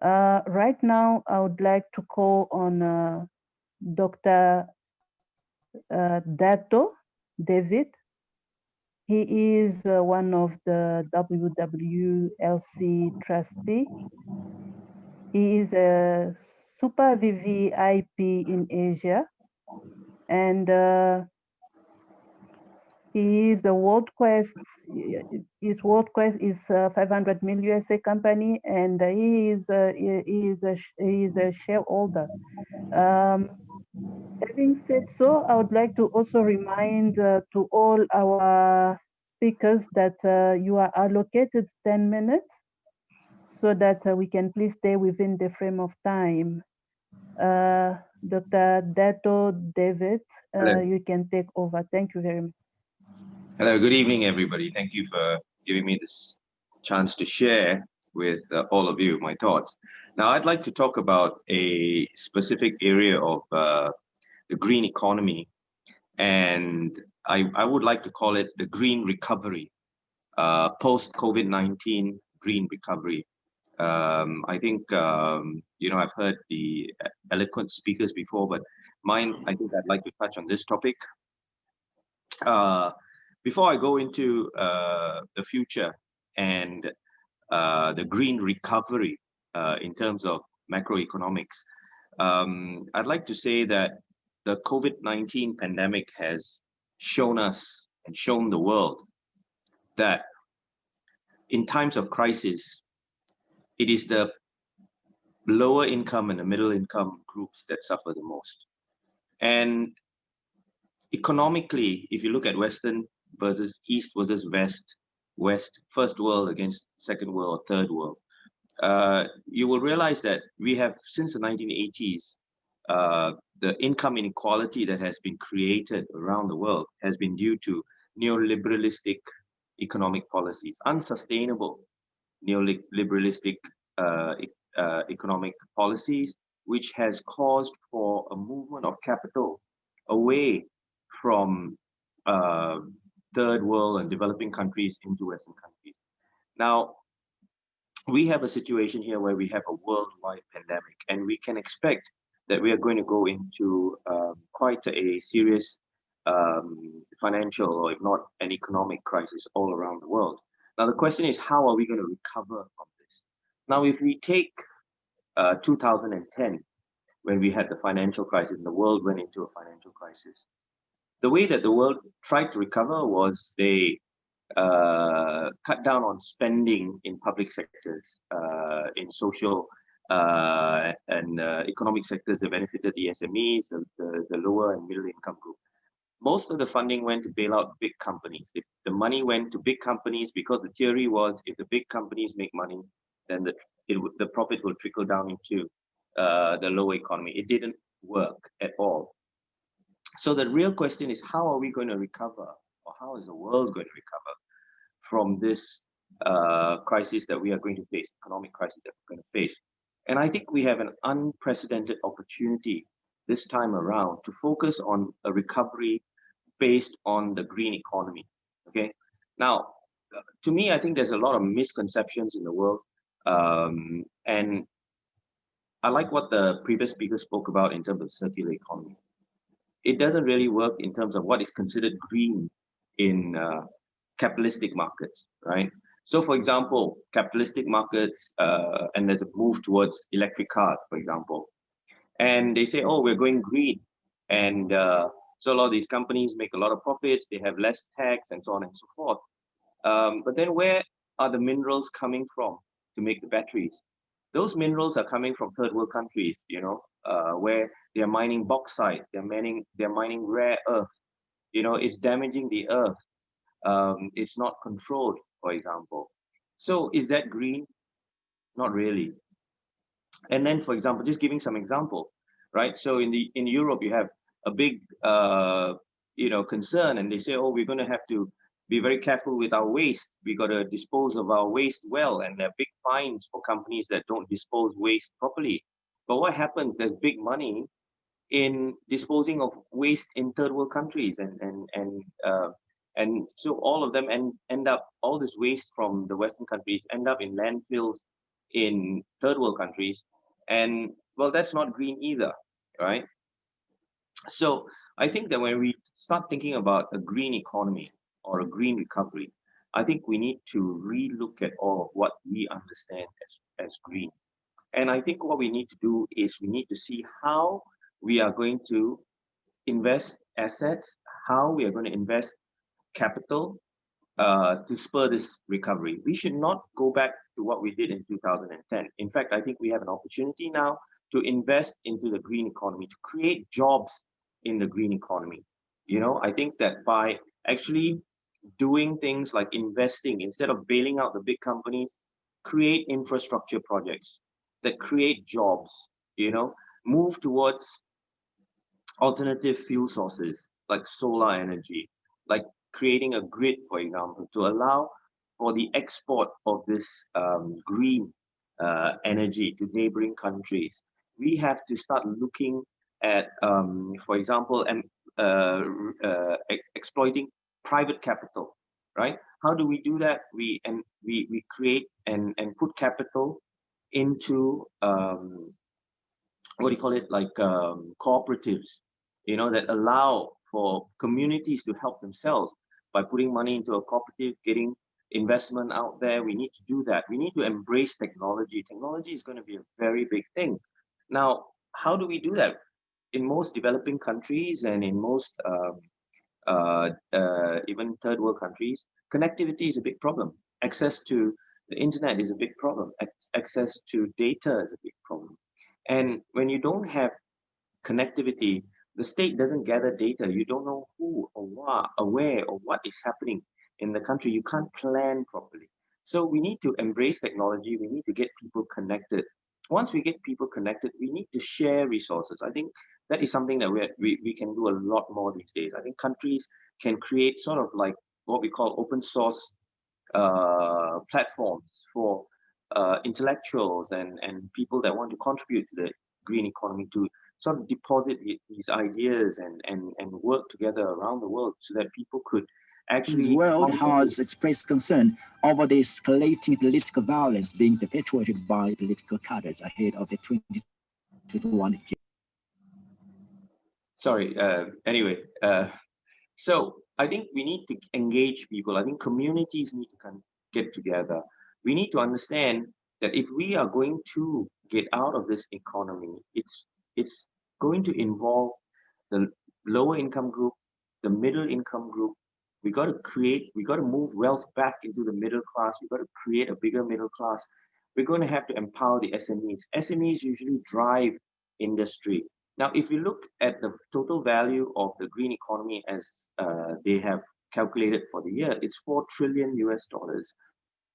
Right now, I would like to call on Dr. Dato David. He is one of the WWLC trustee. He is a super VVIP in Asia, and he is the World Quest. His World Quest is 500 million USA company, and he is a shareholder. Having said so, I would like to also remind to all our speakers that you are allocated 10 minutes so that we can please stay within the frame of time. Dr. Dato David, you can take over. Thank you very much. Hello, good evening, everybody. Thank you for giving me this chance to share with all of you my thoughts. Now, I'd like to talk about a specific area of the green economy, and I would like to call it the green recovery, post-COVID-19 green recovery. I think, you know, I've heard the eloquent speakers before, but I think I'd like to touch on this topic. Before I go into the future and the green recovery in terms of macroeconomics, I'd like to say that the COVID-19 pandemic has shown us and shown the world that in times of crisis, it is the lower income and the middle income groups that suffer the most. And economically, if you look at Western versus East versus West, first world against second world or third world, you will realize that we have, since the 1980s, the income inequality that has been created around the world has been due to neoliberalistic economic policies, unsustainable neoliberalistic economic policies, which has caused for a movement of capital away from third world and developing countries into Western countries. Now, we have a situation here where we have a worldwide pandemic, and we can expect that we are going to go into quite a serious financial, or if not an economic crisis all around the world. Now, the question is, how are we going to recover from this? Now, if we take 2010, when we had the financial crisis and the world went into a financial crisis, the way that the world tried to recover was they cut down on spending in public sectors, in social and economic sectors that benefited the SMEs, the lower and middle income group. Most of the funding went to bail out big companies. The money went to big companies because the theory was, if the big companies make money, then the profit will trickle down into the lower economy. It didn't work at all. So the real question is, how are we going to recover, or how is the world going to recover from this crisis that we are going to face, economic crisis that we're going to face? And I think we have an unprecedented opportunity this time around to focus on a recovery based on the green economy. Okay. Now, to me, I think there's a lot of misconceptions in the world, and I like what the previous speaker spoke about in terms of circular economy. It doesn't really work in terms of what is considered green in capitalistic markets, right? So, for example, capitalistic markets, and there's a move towards electric cars, for example, and they say, oh, we're going green, and so a lot of these companies make a lot of profits, they have less tax, and so on and so forth. But then where are the minerals coming from to make the batteries. Those minerals are coming from third world countries, you know, where they're mining bauxite, they're mining rare earth. You know, it's damaging the earth. It's not controlled, for example. So is that green? Not really. And then, for example, just giving some example, right? So in Europe, you have a big you know, concern, and they say, oh, we're going to have to be very careful with our waste. We got to dispose of our waste well, and there are big fines for companies that don't dispose waste properly. But what happens? There's big money in disposing of waste in third world countries, and so all of them end up, all this waste from the Western countries end up in landfills in third world countries, and well, that's not green either, right? So I think that when we start thinking about a green economy or a green recovery, I think we need to relook at all of what we understand as green. And I think what we need to do is we need to see how we are going to invest assets, how we are going to invest capital to spur this recovery. We should not go back to what we did in 2010. In fact, I think we have an opportunity now to invest into the green economy, to create jobs in the green economy. You know, I think that by actually doing things like investing, instead of bailing out the big companies, create infrastructure projects that create jobs, you know, move towards alternative fuel sources like solar energy, like creating a grid, for example, to allow for the export of this green energy to neighboring countries. We have to start looking at, for example, exploiting private capital, right? How do we do that? We create and put capital into what do you call it, like cooperatives, you know, that allow for communities to help themselves by putting money into a cooperative, getting investment out there. We need to do that. We need to embrace technology. Technology is going to be a very big thing. Now, how do we do that? In most developing countries and in most even third world countries, connectivity is a big problem. Access to the internet is a big problem. Access to data is a big problem. And when you don't have connectivity, the state doesn't gather data. You don't know who or what, or where or what is happening in the country. You can't plan properly. So we need to embrace technology. We need to get people connected. Once we get people connected, we need to share resources. I think that is something that we can do a lot more these days. I think countries can create sort of like what we call open source platforms for intellectuals and people that want to contribute to the green economy to sort of deposit these ideas and work together around the world so that people could actually... The world has expressed concern over the escalating political violence being perpetuated by political cadres ahead of the 2021. Sorry, anyway, so I think we need to engage people. I think communities need to get together. We need to understand that if we are going to get out of this economy, it's going to involve the lower income group, the middle income group. We got to move wealth back into the middle class. We got to create a bigger middle class. We're going to have to empower the SMEs. SMEs usually drive industry. Now, if you look at the total value of the green economy as they have calculated for the year, it's $4 trillion US.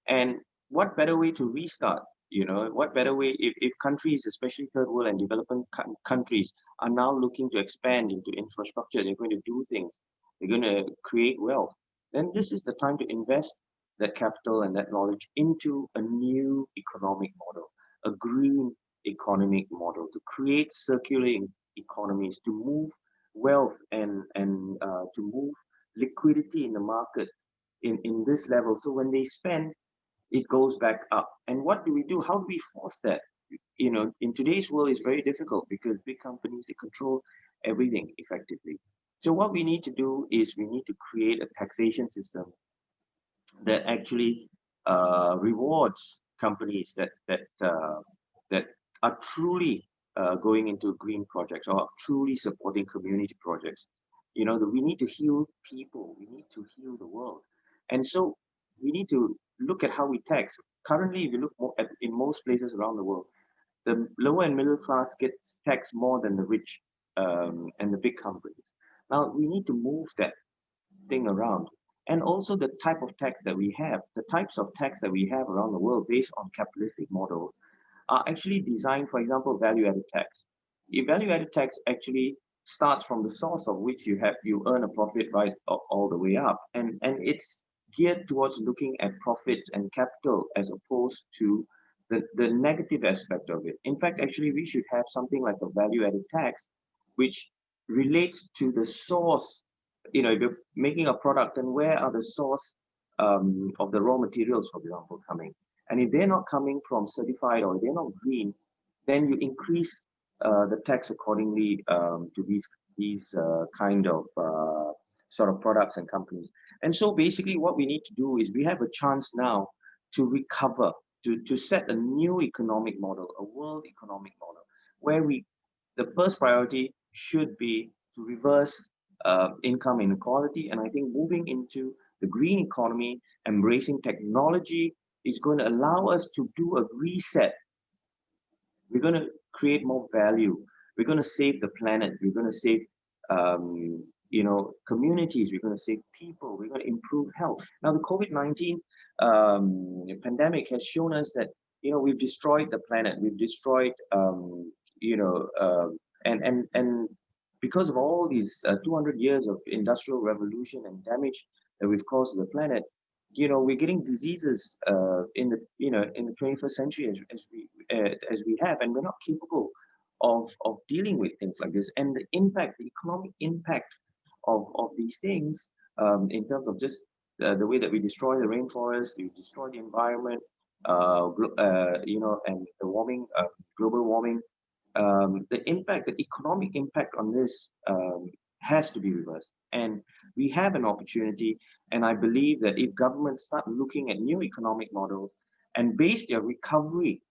And what better way to restart? You know, what better way if countries, especially third world and developing countries, are now looking to expand into infrastructure, they're going to do things, they're going to create wealth, then this is the time to invest that capital and that knowledge into a new economic model, a green economic model, to create circulating economies, to move wealth and to move liquidity in the market in this level. So when they spend, it goes back up. And what do we do? How do we force that? You know, in today's world, it's very difficult because big companies, they control everything effectively. So what we need to do is we need to create a taxation system that actually rewards companies that are truly going into green projects or truly supporting community projects. You know, we need to heal people. We need to heal the world. And so we need to look at how we tax. Currently, if you look in most places around the world, the lower and middle class gets taxed more than the rich and the big companies. Now, we need to move that thing around. And also the type of tax that we have, the types of tax that we have around the world based on capitalistic models are actually designed, for example, value-added tax. The value-added tax actually starts from the source of which you earn a profit right all the way up. And it's geared towards looking at profits and capital as opposed to the negative aspect of it. In fact, actually, we should have something like a value-added tax, which relates to the source. You know, if you're making a product, then where are the source of the raw materials, for example, coming? And if they're not coming from certified or they're not green, then you increase the tax accordingly to these kind of sort of products and companies. And so basically what we need to do is we have a chance now to recover, to set a new economic model, a world economic model, where the first priority should be to reverse income inequality. And I think moving into the green economy, embracing technology is going to allow us to do a reset. We're going to create more value. We're going to save the planet. We're going to save, you know, communities. We're going to save people. We're going to improve health. Now, the COVID-19 pandemic has shown us that, you know, we've destroyed the planet. We've destroyed, you know, and because of all these 200 years of industrial revolution and damage that we've caused to the planet, you know, we're getting diseases in the 21st century as we have, and we're not capable of dealing with things like this. And the economic impact of these things in terms of just the way that we destroy the rainforest, we destroy the environment, you know, and the warming, global warming. The economic impact on this has to be reversed. And we have an opportunity. And I believe that if governments start looking at new economic models and base their recovery,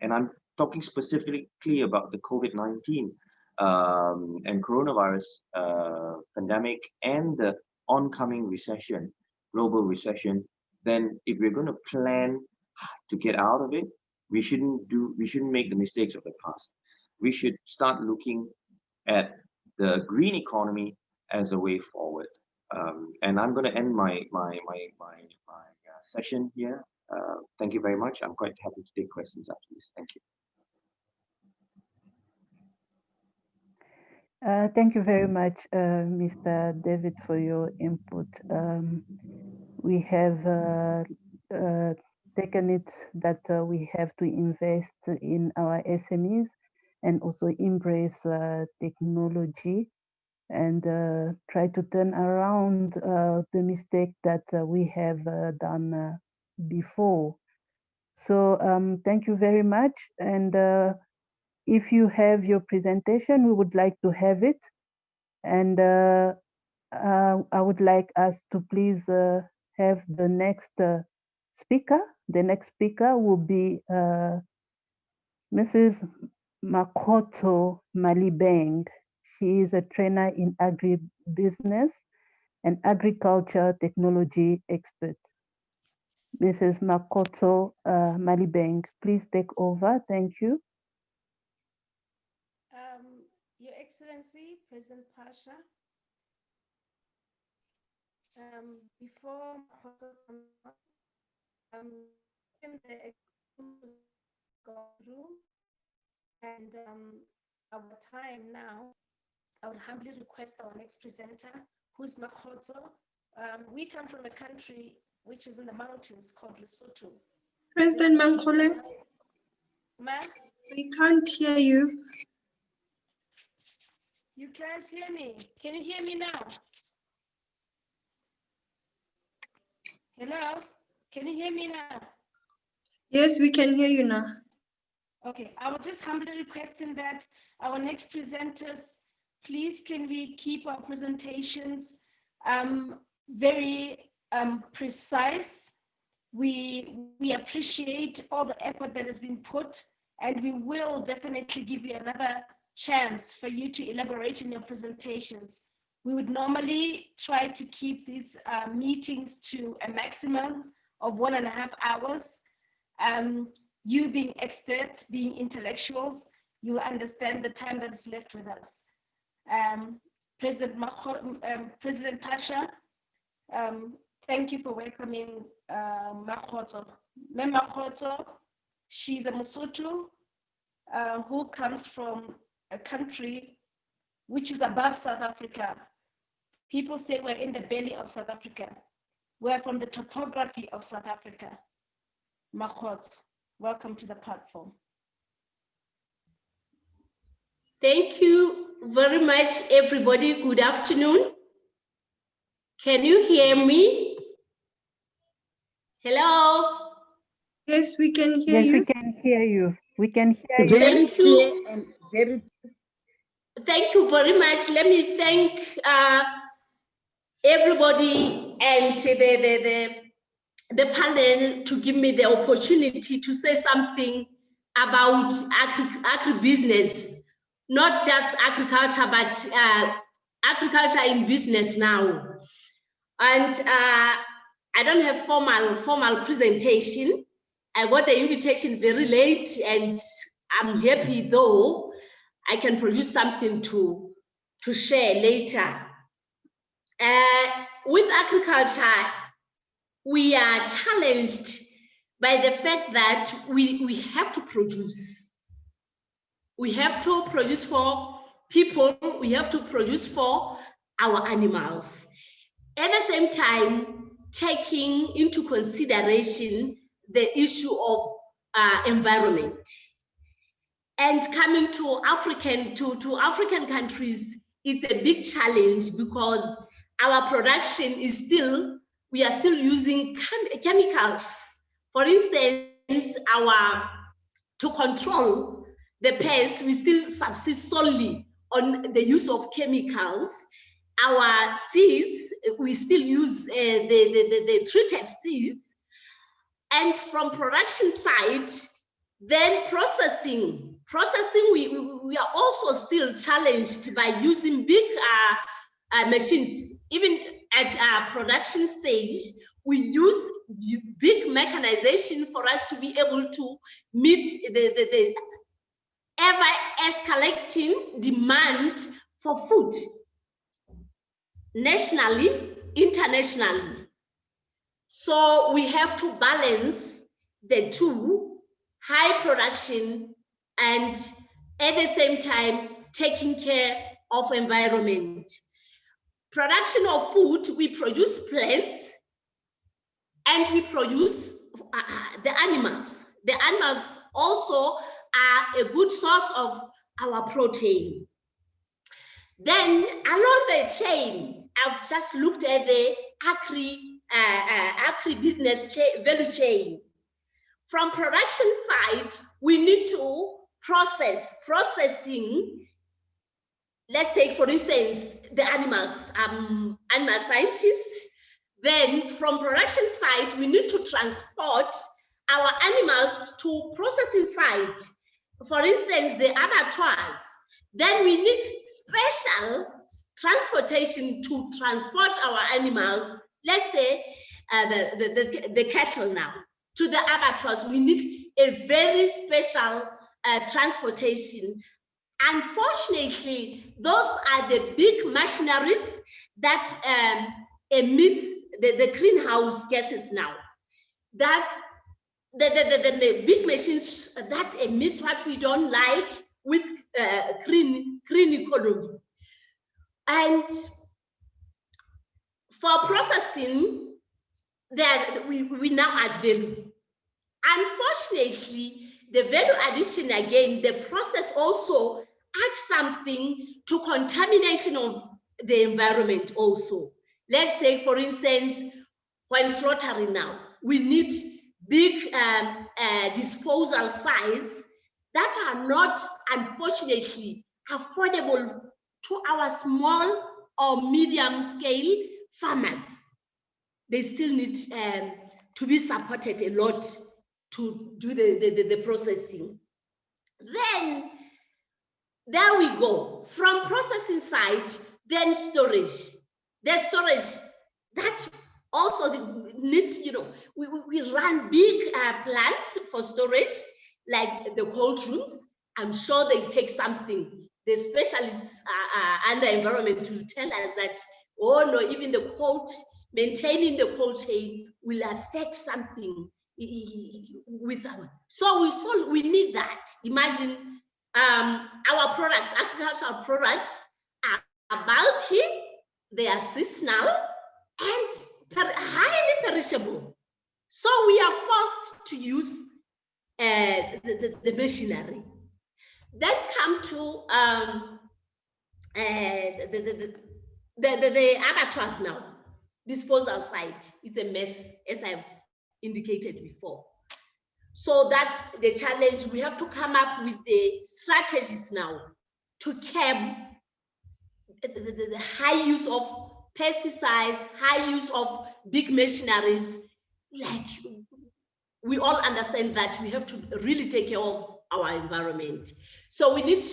and I'm talking specifically about the COVID-19 and coronavirus pandemic and the oncoming recession, global recession, then if we're going to plan to get out of it, we shouldn't make the mistakes of the past. We should start looking at the green economy as a way forward. And I'm going to end my session here. Thank you very much. I'm quite happy to take questions after this. Thank you. Thank you very much, Mr. David, for your input. We have taken it that we have to invest in our SMEs and also embrace technology and try to turn around the mistake that we have done before. So thank you very much. And if you have your presentation, we would like to have it. And I would like us to please have the next speaker. The next speaker will be Mrs. Makoto Malibeng. She is a trainer in agribusiness and agriculture technology expert. Mrs. Makoto Malibeng, please take over. Thank you. Your Excellency, President Pacha, before Makoto in the go through and our time now, I would humbly request our next presenter, who's Makoto. We come from a country which is in the mountains called Lesotho. President Mankhole, Ma'am? we can't hear you. You can't hear me. Can you hear me now? Hello? Can you hear me now? Yes, we can hear you now. Okay, I was just humbly requesting that our next presenters, please can we keep our presentations very precise. We appreciate all the effort that has been put, and we will definitely give you another chance for you to elaborate in your presentations. We would normally try to keep these meetings to a maximum of 1.5 hours. You being experts, being intellectuals, you will understand the time that's left with us. President Pacha, thank you for welcoming Makhoto. Makhoto, she's a Mosotho who comes from a country which is above South Africa. People say we're in the belly of South Africa. We're from the topography of South Africa. Makhoto, welcome to the platform. Thank you very much, everybody. Good afternoon. Can you hear me? Hello? Yes, we can hear Yes, you. we can hear you. We can hear you. Very clear and very. Thank you very much. Let me thank everybody and the panel to give me the opportunity to say something about agribusiness, not just agriculture, but agriculture in business now. And I don't have formal presentation. I got the invitation very late, and I'm happy though I can produce something to share later. With agriculture, we are challenged by the fact that we have to produce. We have to produce for people, we have to produce for our animals. At the same time, taking into consideration the issue of environment. And coming to African countries, it's a big challenge because our production is we are still using chemicals. For instance, to control the pests, we still subsist solely on the use of chemicals. Our seeds, we still use the treated seeds. And from production side, then processing, we are also still challenged by using big machines. Even at our production stage, we use big mechanization for us to be able to meet the ever escalating demand for food, nationally, internationally. So we have to balance the two, high production and at the same time taking care of environment. Production of food, we produce plants and we produce the animals. The animals also are a good source of our protein. Then along the chain, I've just looked at the agri-business value From production side, we need to processing. Let's take, for instance, the animals, animal scientists. Then from production side, we need to transport our animals to processing side. For instance, the abattoirs. Then we need special transportation to transport our animals. Let's say the cattle now to the abattoirs. We need a very special transportation. Unfortunately, those are the big machineries that emits the greenhouse gases now. That's the big machines that emits what we don't like with green economy. And for processing, that we now add value. Unfortunately, the value addition again, the process also adds something to contamination of the environment also. Let's say, for instance, when slaughtering now, we need big disposal sites that are not, unfortunately, affordable to our small or medium scale farmers. They still need to be supported a lot to do the processing. Then there we go. From processing side, then storage. The storage, that Also, we run big plants for storage, like the cold rooms. I'm sure they take something. The specialists under environment will tell us that, oh no, even the cold, maintaining the cold chain will affect something with our. So we need that. Imagine our products, agricultural products are bulky, they are seasonal, and highly perishable. So we are forced to use the machinery. Then come to the abattoirs now, disposal site. It's a mess, as I've indicated before. So that's the challenge. We have to come up with the strategies now to curb the high use of pesticides, high use of big machineries. Like, we all understand that we have to really take care of our environment. So we need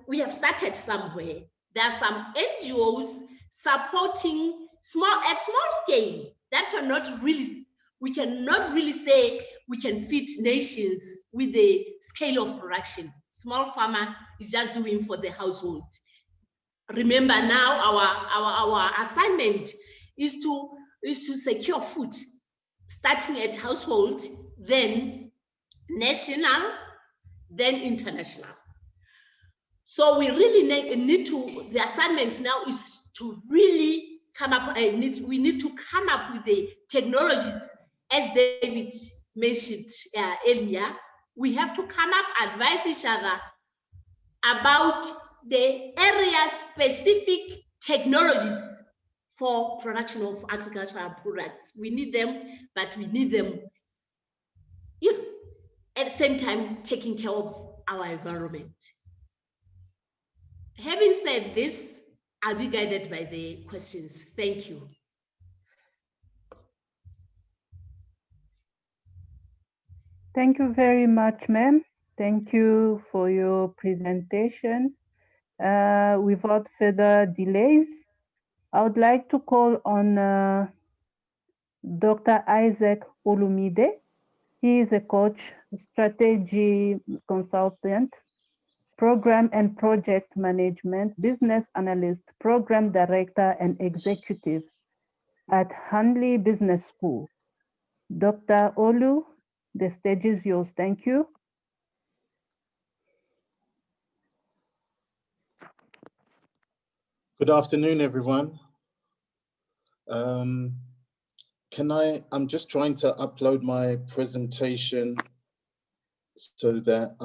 we have started somewhere. There are some NGOs supporting at small scale that we cannot really say we can feed nations with the scale of production. Small farmer is just doing for the household. Remember now our assignment is to secure food, starting at household, then national, then international. So we really need to, the assignment now is to really come up, we need to come up with the technologies, as David mentioned earlier. We have to come up, advise each other about the area-specific technologies for production of agricultural products. We need them, but we need them at the same time taking care of our environment. Having said this, I'll be guided by the questions. Thank you. Thank you very much, ma'am. Thank you for your presentation. Without further delays, I would like to call on Dr. Isaac Olumide. He is a coach, strategy consultant, program and project management, business analyst, program director, and executive at Hanley Business School. Dr. Olu, the stage is yours. Thank you. Good afternoon, everyone. I'm just trying to upload my presentation so that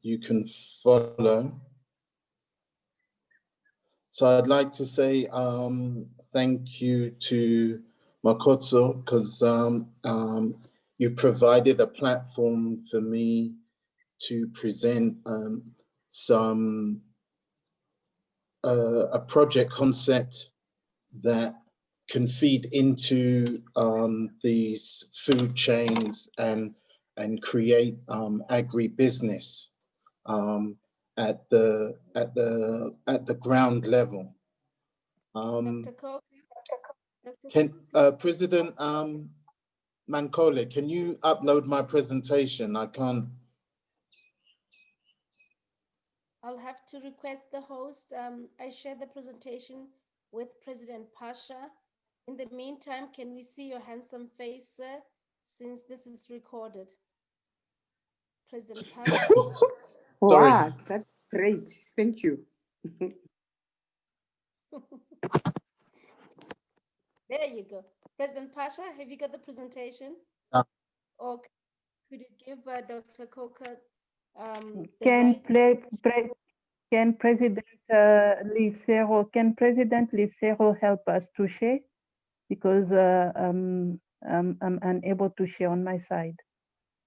you can follow. So I'd like to say thank you to Makoto, because you provided a platform for me to present a project concept that can feed into these food chains and create agribusiness at the ground level. President Mankhole, can you upload my presentation? I can't. I'll have to request the host. I share the presentation with President Pacha. In the meantime, can we see your handsome face, sir, since this is recorded? President Pacha. Wow, that's great. Thank you. There you go. President Pacha, have you got the presentation? Or could you give Dr. Coker Can President Lisero help us to share? Because I'm unable to share on my side.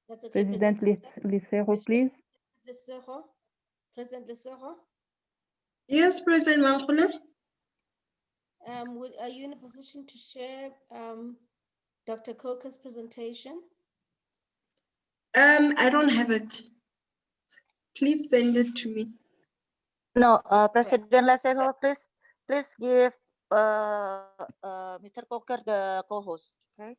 That's okay, President Lisero, please. President Lisero? Yes, President Mankhole. Are you in a position to share Dr. Coker's presentation? I don't have it. Please send it to me. No, President Lesotho, please give Mr. Coker, the co-host. Okay.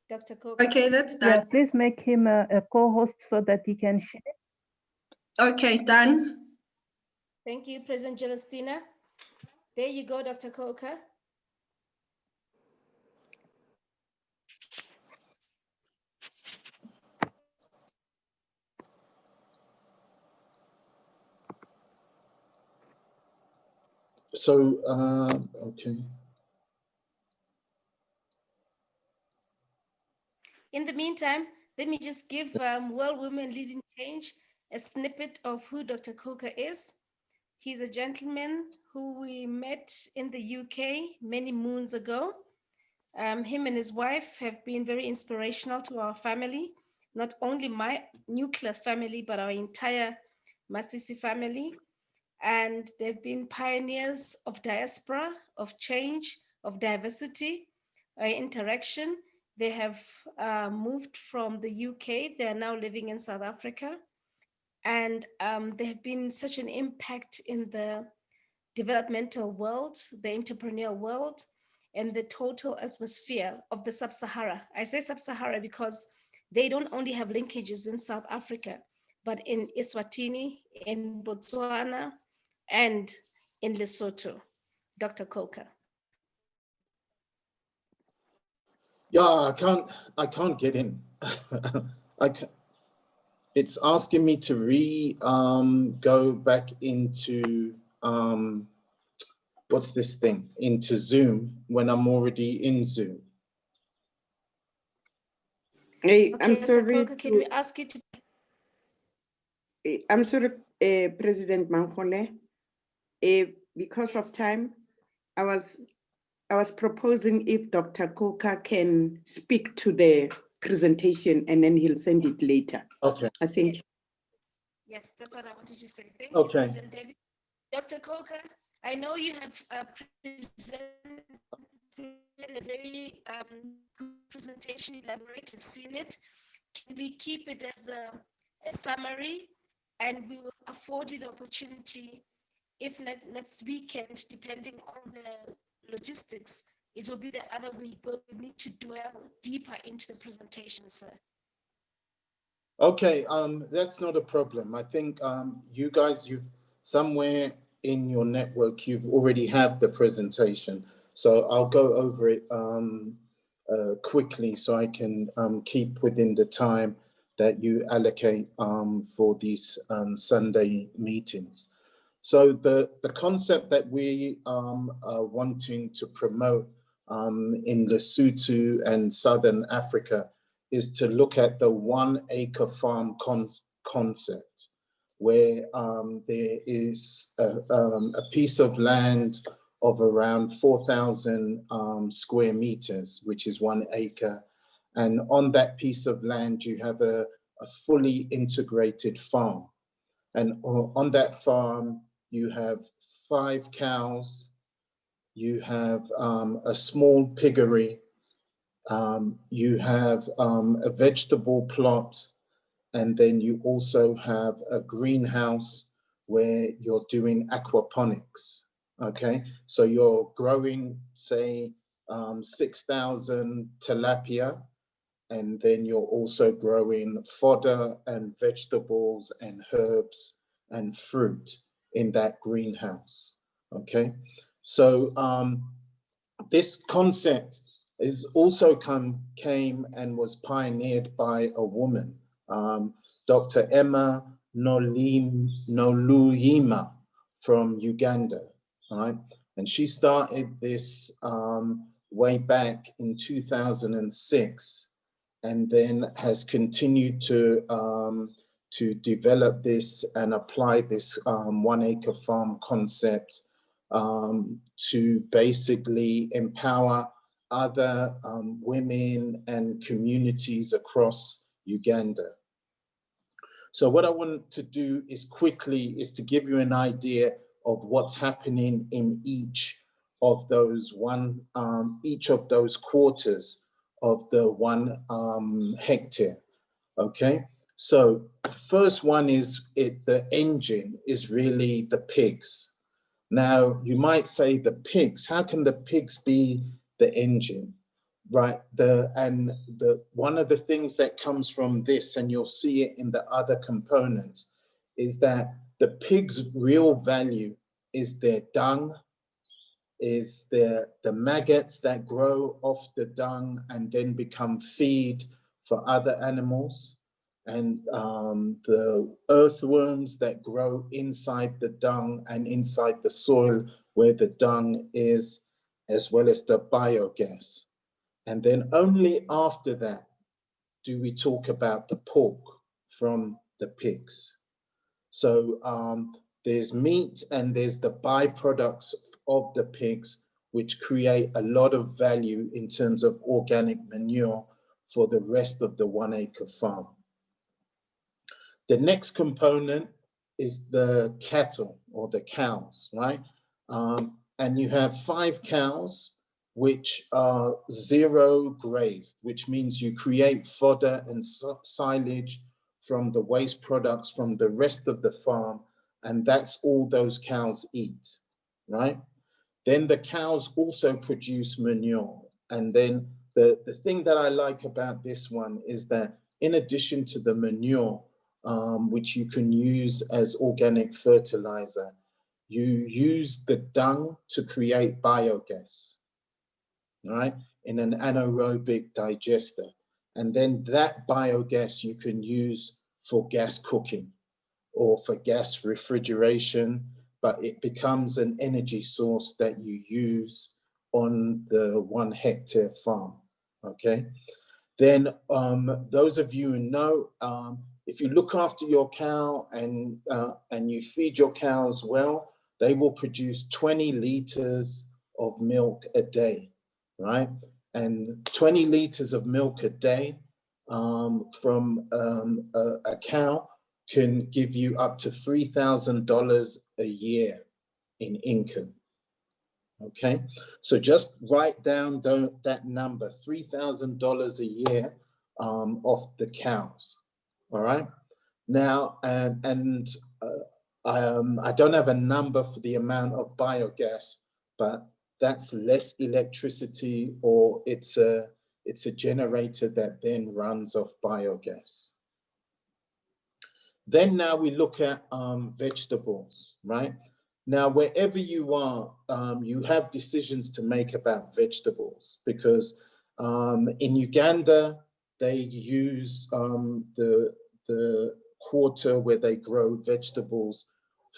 Dr. Coker. Okay, that's Yeah, done. please make him a co-host so that he can share. Okay, done. Thank you, President Celestina. There you go, Dr. Coker. So, okay. In the meantime, let me just give World Women Leading Change a snippet of who Dr. Coker is. He's a gentleman who we met in the UK many moons ago. Him and his wife have been very inspirational to our family, not only my nuclear family, but our entire Masisi family. And they've been pioneers of diaspora, of change, of diversity, interaction. They have moved from the UK. They are now living in South Africa. And they have been such an impact in the developmental world, the entrepreneurial world, and the total atmosphere of the Sub-Sahara. I say Sub-Sahara because they don't only have linkages in South Africa, but in Eswatini, in Botswana, and in Lesotho. Dr. Coker. Yeah, I can't get in. It's asking me to go back into what's this thing, into Zoom when I'm already in Zoom. Hey, Okay, I'm Dr. sorry. Coker, can we ask you to? I'm sorry, President Mankhole. Because of time, I was proposing if Dr. Coker can speak to the presentation and then he'll send it later. Okay. I think. Yes, that's what I wanted to say. Thank Okay. you, President Debbie. Dr. Coker, I know you have presented a very good presentation, elaborate, I've seen it. Can we keep it as a summary, and we will afford you the opportunity, if not next weekend, depending on the logistics, it will be the other week, but we need to dwell deeper into the presentation, sir. Okay, that's not a problem. I think you guys, you've somewhere in your network, you've already have the presentation. So I'll go over it quickly so I can keep within the time that you allocate for these Sunday meetings. So the concept that we are wanting to promote in Lesotho and Southern Africa is to look at the 1 acre farm concept, where there is a piece of land of around 4,000 square meters, which is 1 acre. And on that piece of land, you have a fully integrated farm. And on that farm, you have 5 cows, you have a small piggery, you have a vegetable plot, and then you also have a greenhouse where you're doing aquaponics, okay? So you're growing, say, 6,000 tilapia, and then you're also growing fodder and vegetables and herbs and fruit in that greenhouse, okay? So this concept is also came and was pioneered by a woman, Dr. Emma Noluyima from Uganda, right? And she started this way back in 2006, and then has continued to develop this and apply this 1 acre farm concept to basically empower other women and communities across Uganda. So what I want to do is quickly is to give you an idea of what's happening in each of those quarters of the 1 hectare, okay? So the first one is the engine is really the pigs. Now, you might say the pigs, how can the pigs be the engine, right? One of the things that comes from this, and you'll see it in the other components, is that the pig's real value is their dung, is the maggots that grow off the dung and then become feed for other animals, and the earthworms that grow inside the dung and inside the soil where the dung is, as well as the biogas. And then only after that do we talk about the pork from the pigs. So there's meat and there's the byproducts of the pigs, which create a lot of value in terms of organic manure for the rest of the 1 acre farm. The next component is the cattle or the cows, right? And you have 5 cows which are zero grazed, which means you create fodder and silage from the waste products from the rest of the farm, and that's all those cows eat, right? Then the cows also produce manure. And then the thing that I like about this one is that in addition to the manure, which you can use as organic fertilizer, you use the dung to create biogas, right, in an anaerobic digester. And then that biogas you can use for gas cooking or for gas refrigeration, but it becomes an energy source that you use on the 1 hectare farm, okay? Then those of you who know, if you look after your cow and you feed your cows well, they will produce 20 liters of milk a day, right? And 20 liters of milk a day from a cow can give you up to $3,000 a year in income. Okay, so just write down that number, $3,000 a year off the cows. All right. Now, I don't have a number for the amount of biogas, but that's less electricity, or it's a generator that then runs off biogas. Then now we look at vegetables, right? Now, wherever you are, you have decisions to make about vegetables, because in Uganda, they use the quarter where they grow vegetables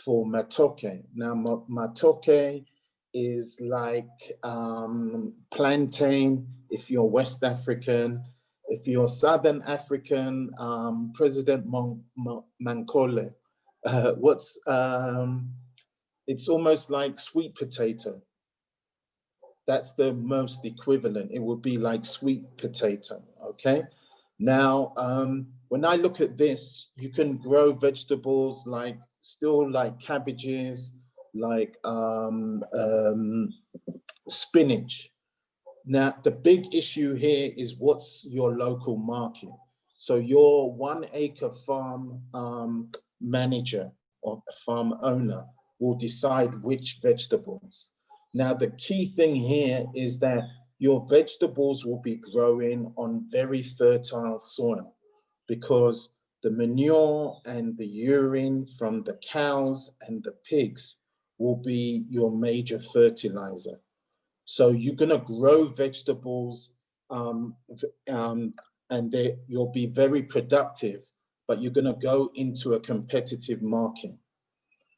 for matoke. Now, matoke is like plantain if you're West African. If you're Southern African, President Mankhole, it's almost like sweet potato. That's the most equivalent. It would be like sweet potato, okay? Now, when I look at this, you can grow vegetables like, still like cabbages, like spinach. Now, the big issue here is what's your local market. So your 1 acre farm manager or farm owner will decide which vegetables. Now, the key thing here is that your vegetables will be growing on very fertile soil, because the manure and the urine from the cows and the pigs will be your major fertilizer. So you're gonna grow vegetables and you'll be very productive, but you're gonna go into a competitive market.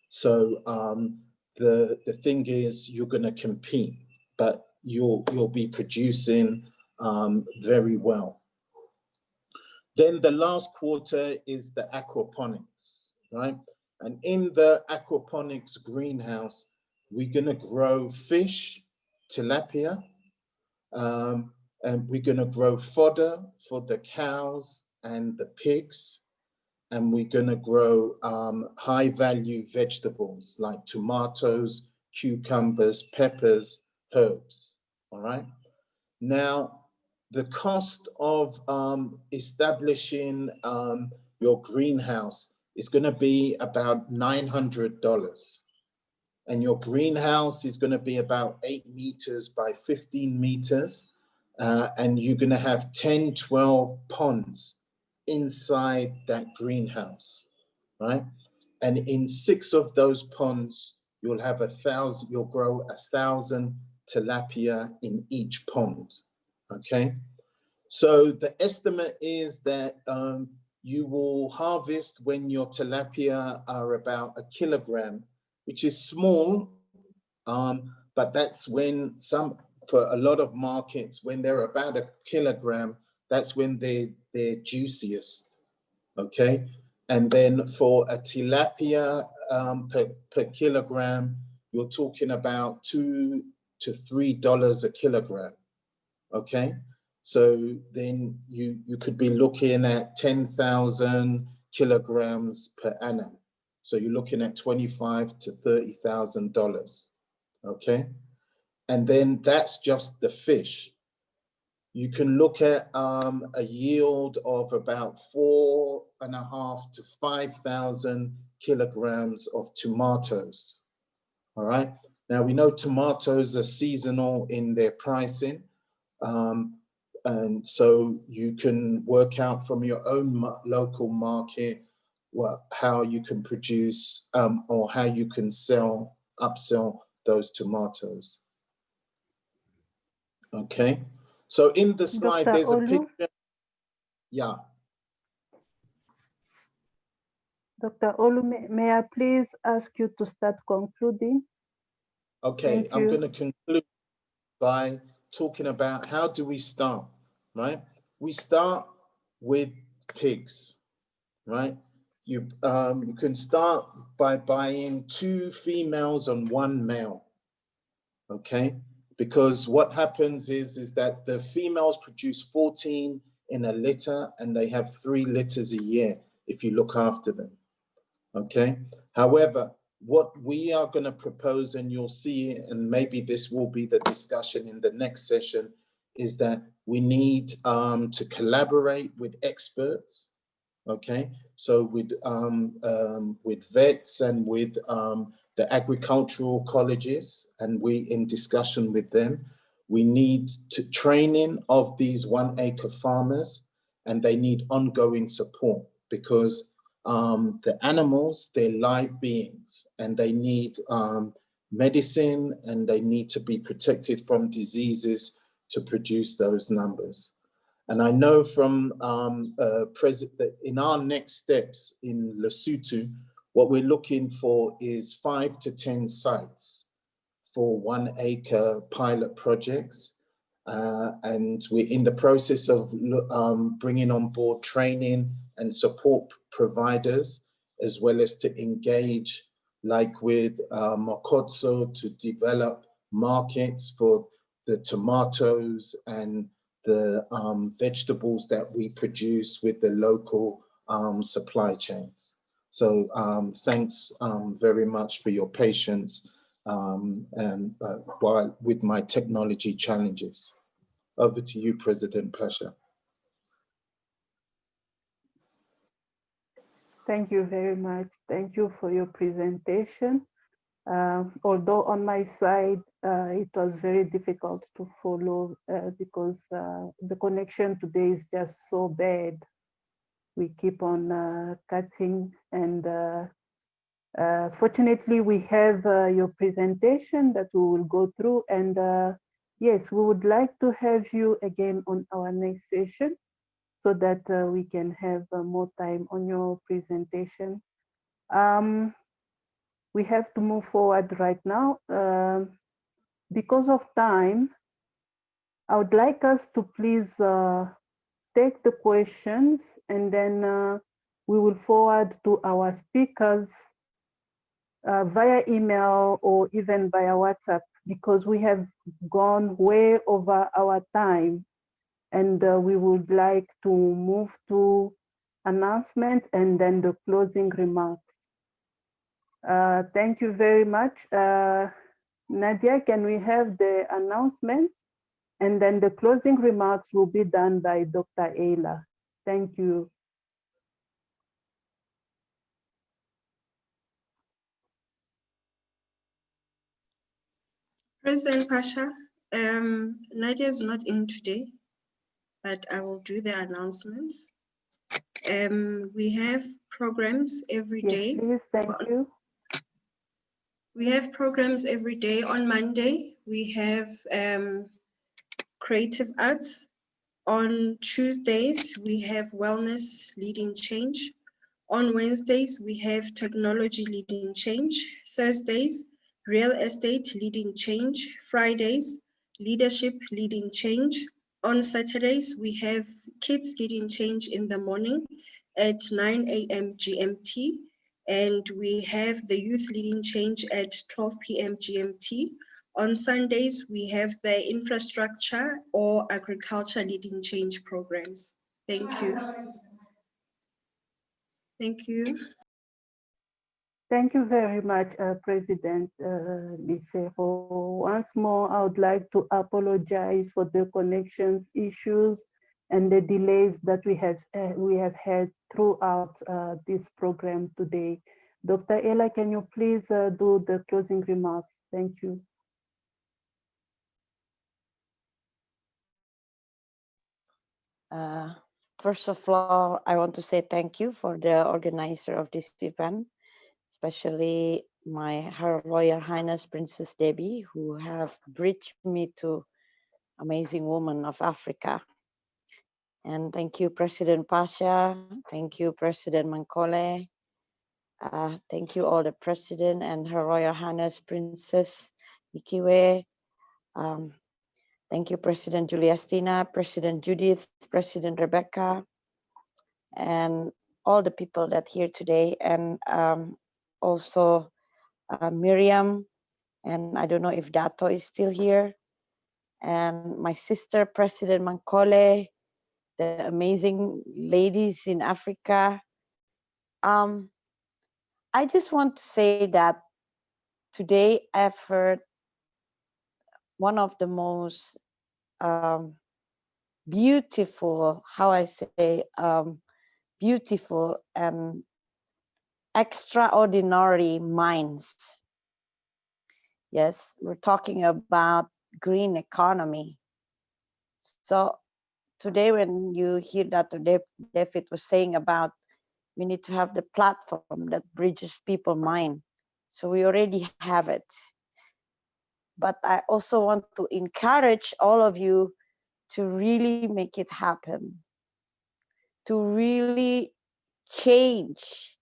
So the thing is, you're gonna compete, but you'll be producing very well. Then the last quarter is the aquaponics, right? And in the aquaponics greenhouse, we're gonna grow fish, tilapia, and we're gonna grow fodder for the cows and the pigs, and we're gonna grow high value vegetables like tomatoes, cucumbers, peppers, herbs, all right? Now, the cost of establishing your greenhouse is gonna be about $900, and your greenhouse is going to be about 8 meters by 15 meters. And you're going to have 10, 12 ponds inside that greenhouse, right? And in 6 of those ponds, you'll have 1,000, you'll grow 1,000 tilapia in each pond, okay? So the estimate is that you will harvest when your tilapia are about 1 kilogram, which is small, but that's when for a lot of markets, when they're about 1 kilogram, that's when they're juiciest, okay? And then for a tilapia per kilogram, you're talking about $2 to $3 a kilogram, okay? So then you could be looking at 10,000 kilograms per annum. So you're looking at $25,000 to $30,000, okay? And then that's just the fish. You can look at a yield of about 4,500 to 5,000 kilograms of tomatoes, all right? Now we know tomatoes are seasonal in their pricing. And so you can work out from your own local market how you can produce or how you can upsell those tomatoes. Okay, so in the slide, Dr. there's a Olu? picture. Yeah. Dr. Olu, may I please ask you to start concluding? Okay, I'm going to conclude by talking about how do we start, right? We start with pigs, right? You can start by buying 2 females and 1 male, okay? Because what happens is that the females produce 14 in a litter and they have 3 litters a year if you look after them, okay? However, what we are going to propose, and you'll see, and maybe this will be the discussion in the next session, is that we need to collaborate with experts, okay? So with vets and with the agricultural colleges, and we in discussion with them, we need training of these 1 acre farmers, and they need ongoing support because the animals, they're live beings, and they need medicine, and they need to be protected from diseases to produce those numbers. And I know from in our next steps in Lesotho, what we're looking for is 5 to 10 sites for 1 acre pilot projects. And we're in the process of bringing on board training and support providers, as well as to engage, like with Makotso, to develop markets for the tomatoes and the vegetables that we produce with the local supply chains. So thanks very much for your patience and with my technology challenges. Over to you, President Pacha. Thank you very much. Thank you for your presentation. Although on my side, it was very difficult to follow because the connection today is just so bad. We keep on cutting, and fortunately we have your presentation that we will go through, and yes, we would like to have you again on our next session so that we can have more time on your presentation. We have to move forward right now. Because of time, I would like us to please take the questions, and then we will forward to our speakers via email or even via WhatsApp, because we have gone way over our time, and we would like to move to announcement and then the closing remarks. Thank you very much. Nadia, can we have the announcements? And then the closing remarks will be done by Dr. Ayla. Thank you. President Pacha, Nadia is not in today, but I will do the announcements. We have programs every day. Yes, please, thank you. We have programs every day. On Monday, we have creative arts. On Tuesdays, we have wellness leading change. On Wednesdays, we have technology leading change. Thursdays, real estate leading change. Fridays, leadership leading change. On Saturdays, we have kids leading change in the morning at 9 a.m. GMT. And we have the youth leading change at 12 p.m. GMT. On Sundays, we have the infrastructure or agriculture leading change programs. Thank you. Thank you. Thank you very much, President Lesotho. Once more, I would like to apologize for the connections issues and the delays that we have had throughout this program today. Dr. Ella, can you please do the closing remarks? Thank you. First of all, I want to say thank you for the organizer of this event, especially Her Royal Highness Princess Debbie, who have bridged me to amazing woman of Africa. And thank you, President Pacha. Thank you, President Mankhole. Thank you all the President and Her Royal Highness Princess Nikiwe. Thank you, President Juliastina, President Judith, President Rebecca, and all the people that here today, and also Miriam, and I don't know if Dato is still here, and my sister, President Mankhole, the amazing ladies in Africa. I just want to say that today I've heard one of the most beautiful, how I say, beautiful and extraordinary minds. Yes, we're talking about green economy. So today when you hear that David was saying about we need to have the platform that bridges people's mind. So we already have it. But I also want to encourage all of you to really make it happen, to really change,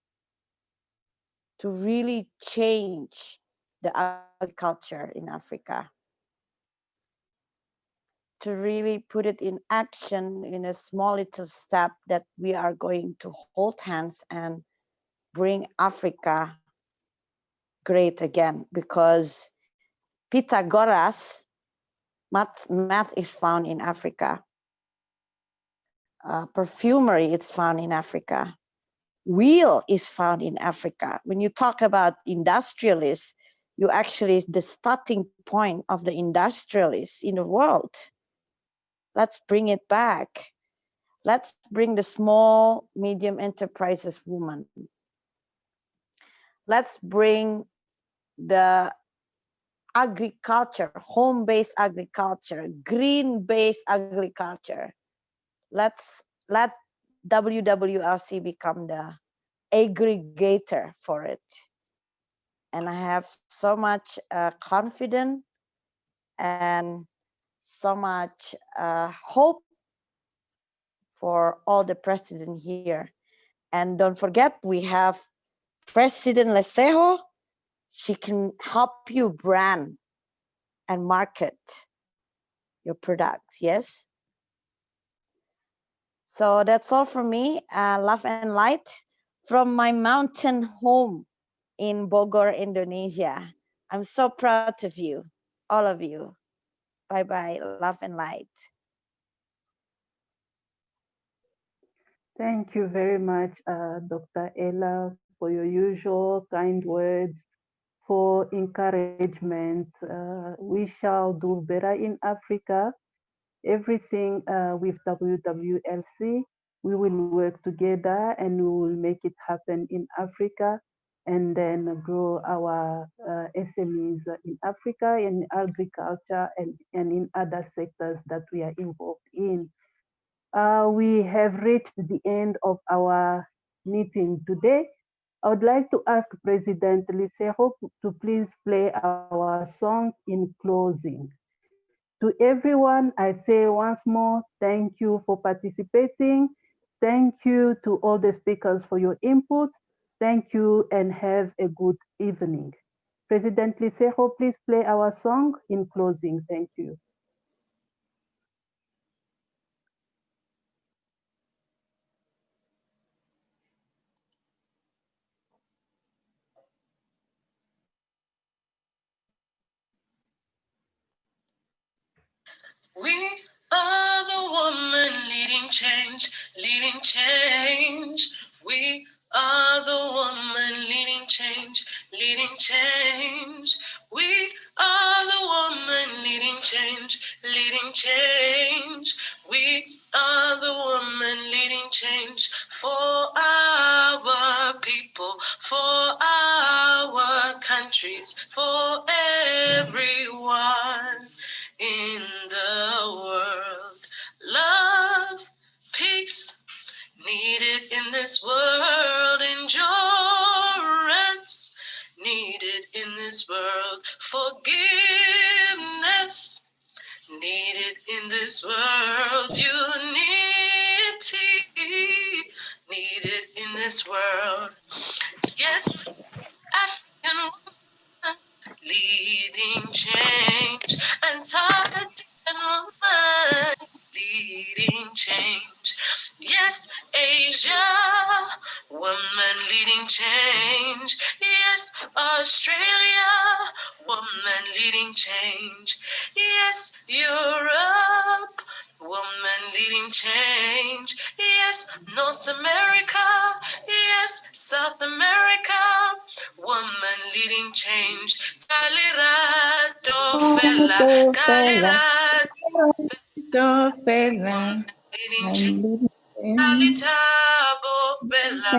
the agriculture in Africa, to really put it in action in a small little step that we are going to hold hands and bring Africa great again, because Pythagoras, math is found in Africa. Perfumery is found in Africa. Wheel is found in Africa. When you talk about industrialists, you actually the starting point of the industrialists in the world. Let's bring it back. Let's bring the small, medium enterprises woman. Let's bring the agriculture, home-based agriculture, green-based agriculture. Let WWLC become the aggregator for it. And I have so much confidence and so much hope for all the president here. And don't forget, we have President Lesotho. She can help you brand and market your products, yes? So that's all from me. Love and light from my mountain home in Bogor, Indonesia. I'm so proud of you, all of you. Bye-bye, love and light. Thank you very much, Dr. Ella, for your usual kind words, for encouragement. We shall do better in Africa. Everything with WWLC, we will work together and we will make it happen in Africa. and then grow our SMEs in Africa, in agriculture, and in other sectors that we are involved in. We have reached the end of our meeting today. I would like to ask President Lesotho to please play our song in closing. To everyone, I say once more, thank you for participating. Thank you to all the speakers for your input. Thank you and have a good evening. President Lesotho, please play our song in closing. Thank you. We are the woman leading change, leading change. We are the woman leading change, leading change. We are the woman leading change, leading change. We are the woman leading change for our people, for our countries, for everyone in the world. Love, peace, needed in this world. Endurance, needed in this world. Forgiveness, needed in this world. Unity, needed in this world. Yes, African woman leading change, Untitled woman leading change. Yes, Asia, woman leading change. Yes, Australia, woman leading change. Yes, Europe, woman leading change. Yes, North America. Yes, South America, woman leading change. Kalirato fella, Kalirato fella, leading change. Kalitabo fella,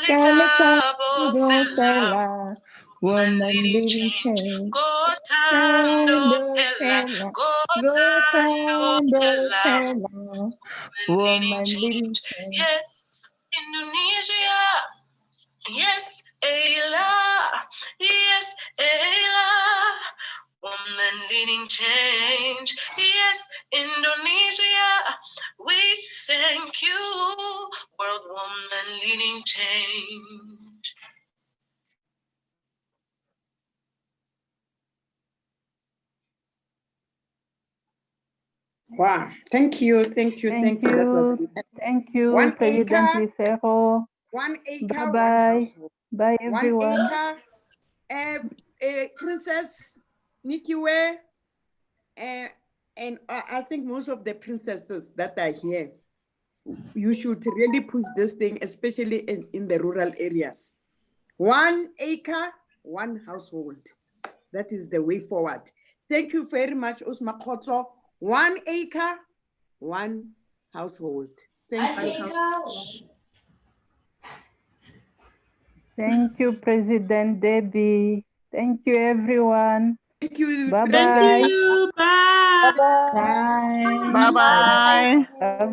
Kalitabo fella, woman leading change. Gotando fella, Gotando fella, woman leading change. Yes, Indonesia. Yes, Ayla. Yes, Ayla. Woman leading change. Yes, Indonesia. We thank you, world woman leading change. Wow, thank you. Thank you, One President acre, Lesotho. 1 acre, Bye one bye. household. Bye 1 everyone. acre, Princess Nikiwe, and I think most of the princesses that are here, you should really push this thing, especially in the rural areas. 1 acre, 1 household. That is the way forward. Thank you very much, Usma Khotso. 1 acre, 1 household. Thank you. Thank you, President Debbie. Thank you, everyone. Thank you. Bye-bye. Thank you. Bye. Bye-bye. Bye-bye. Bye-bye.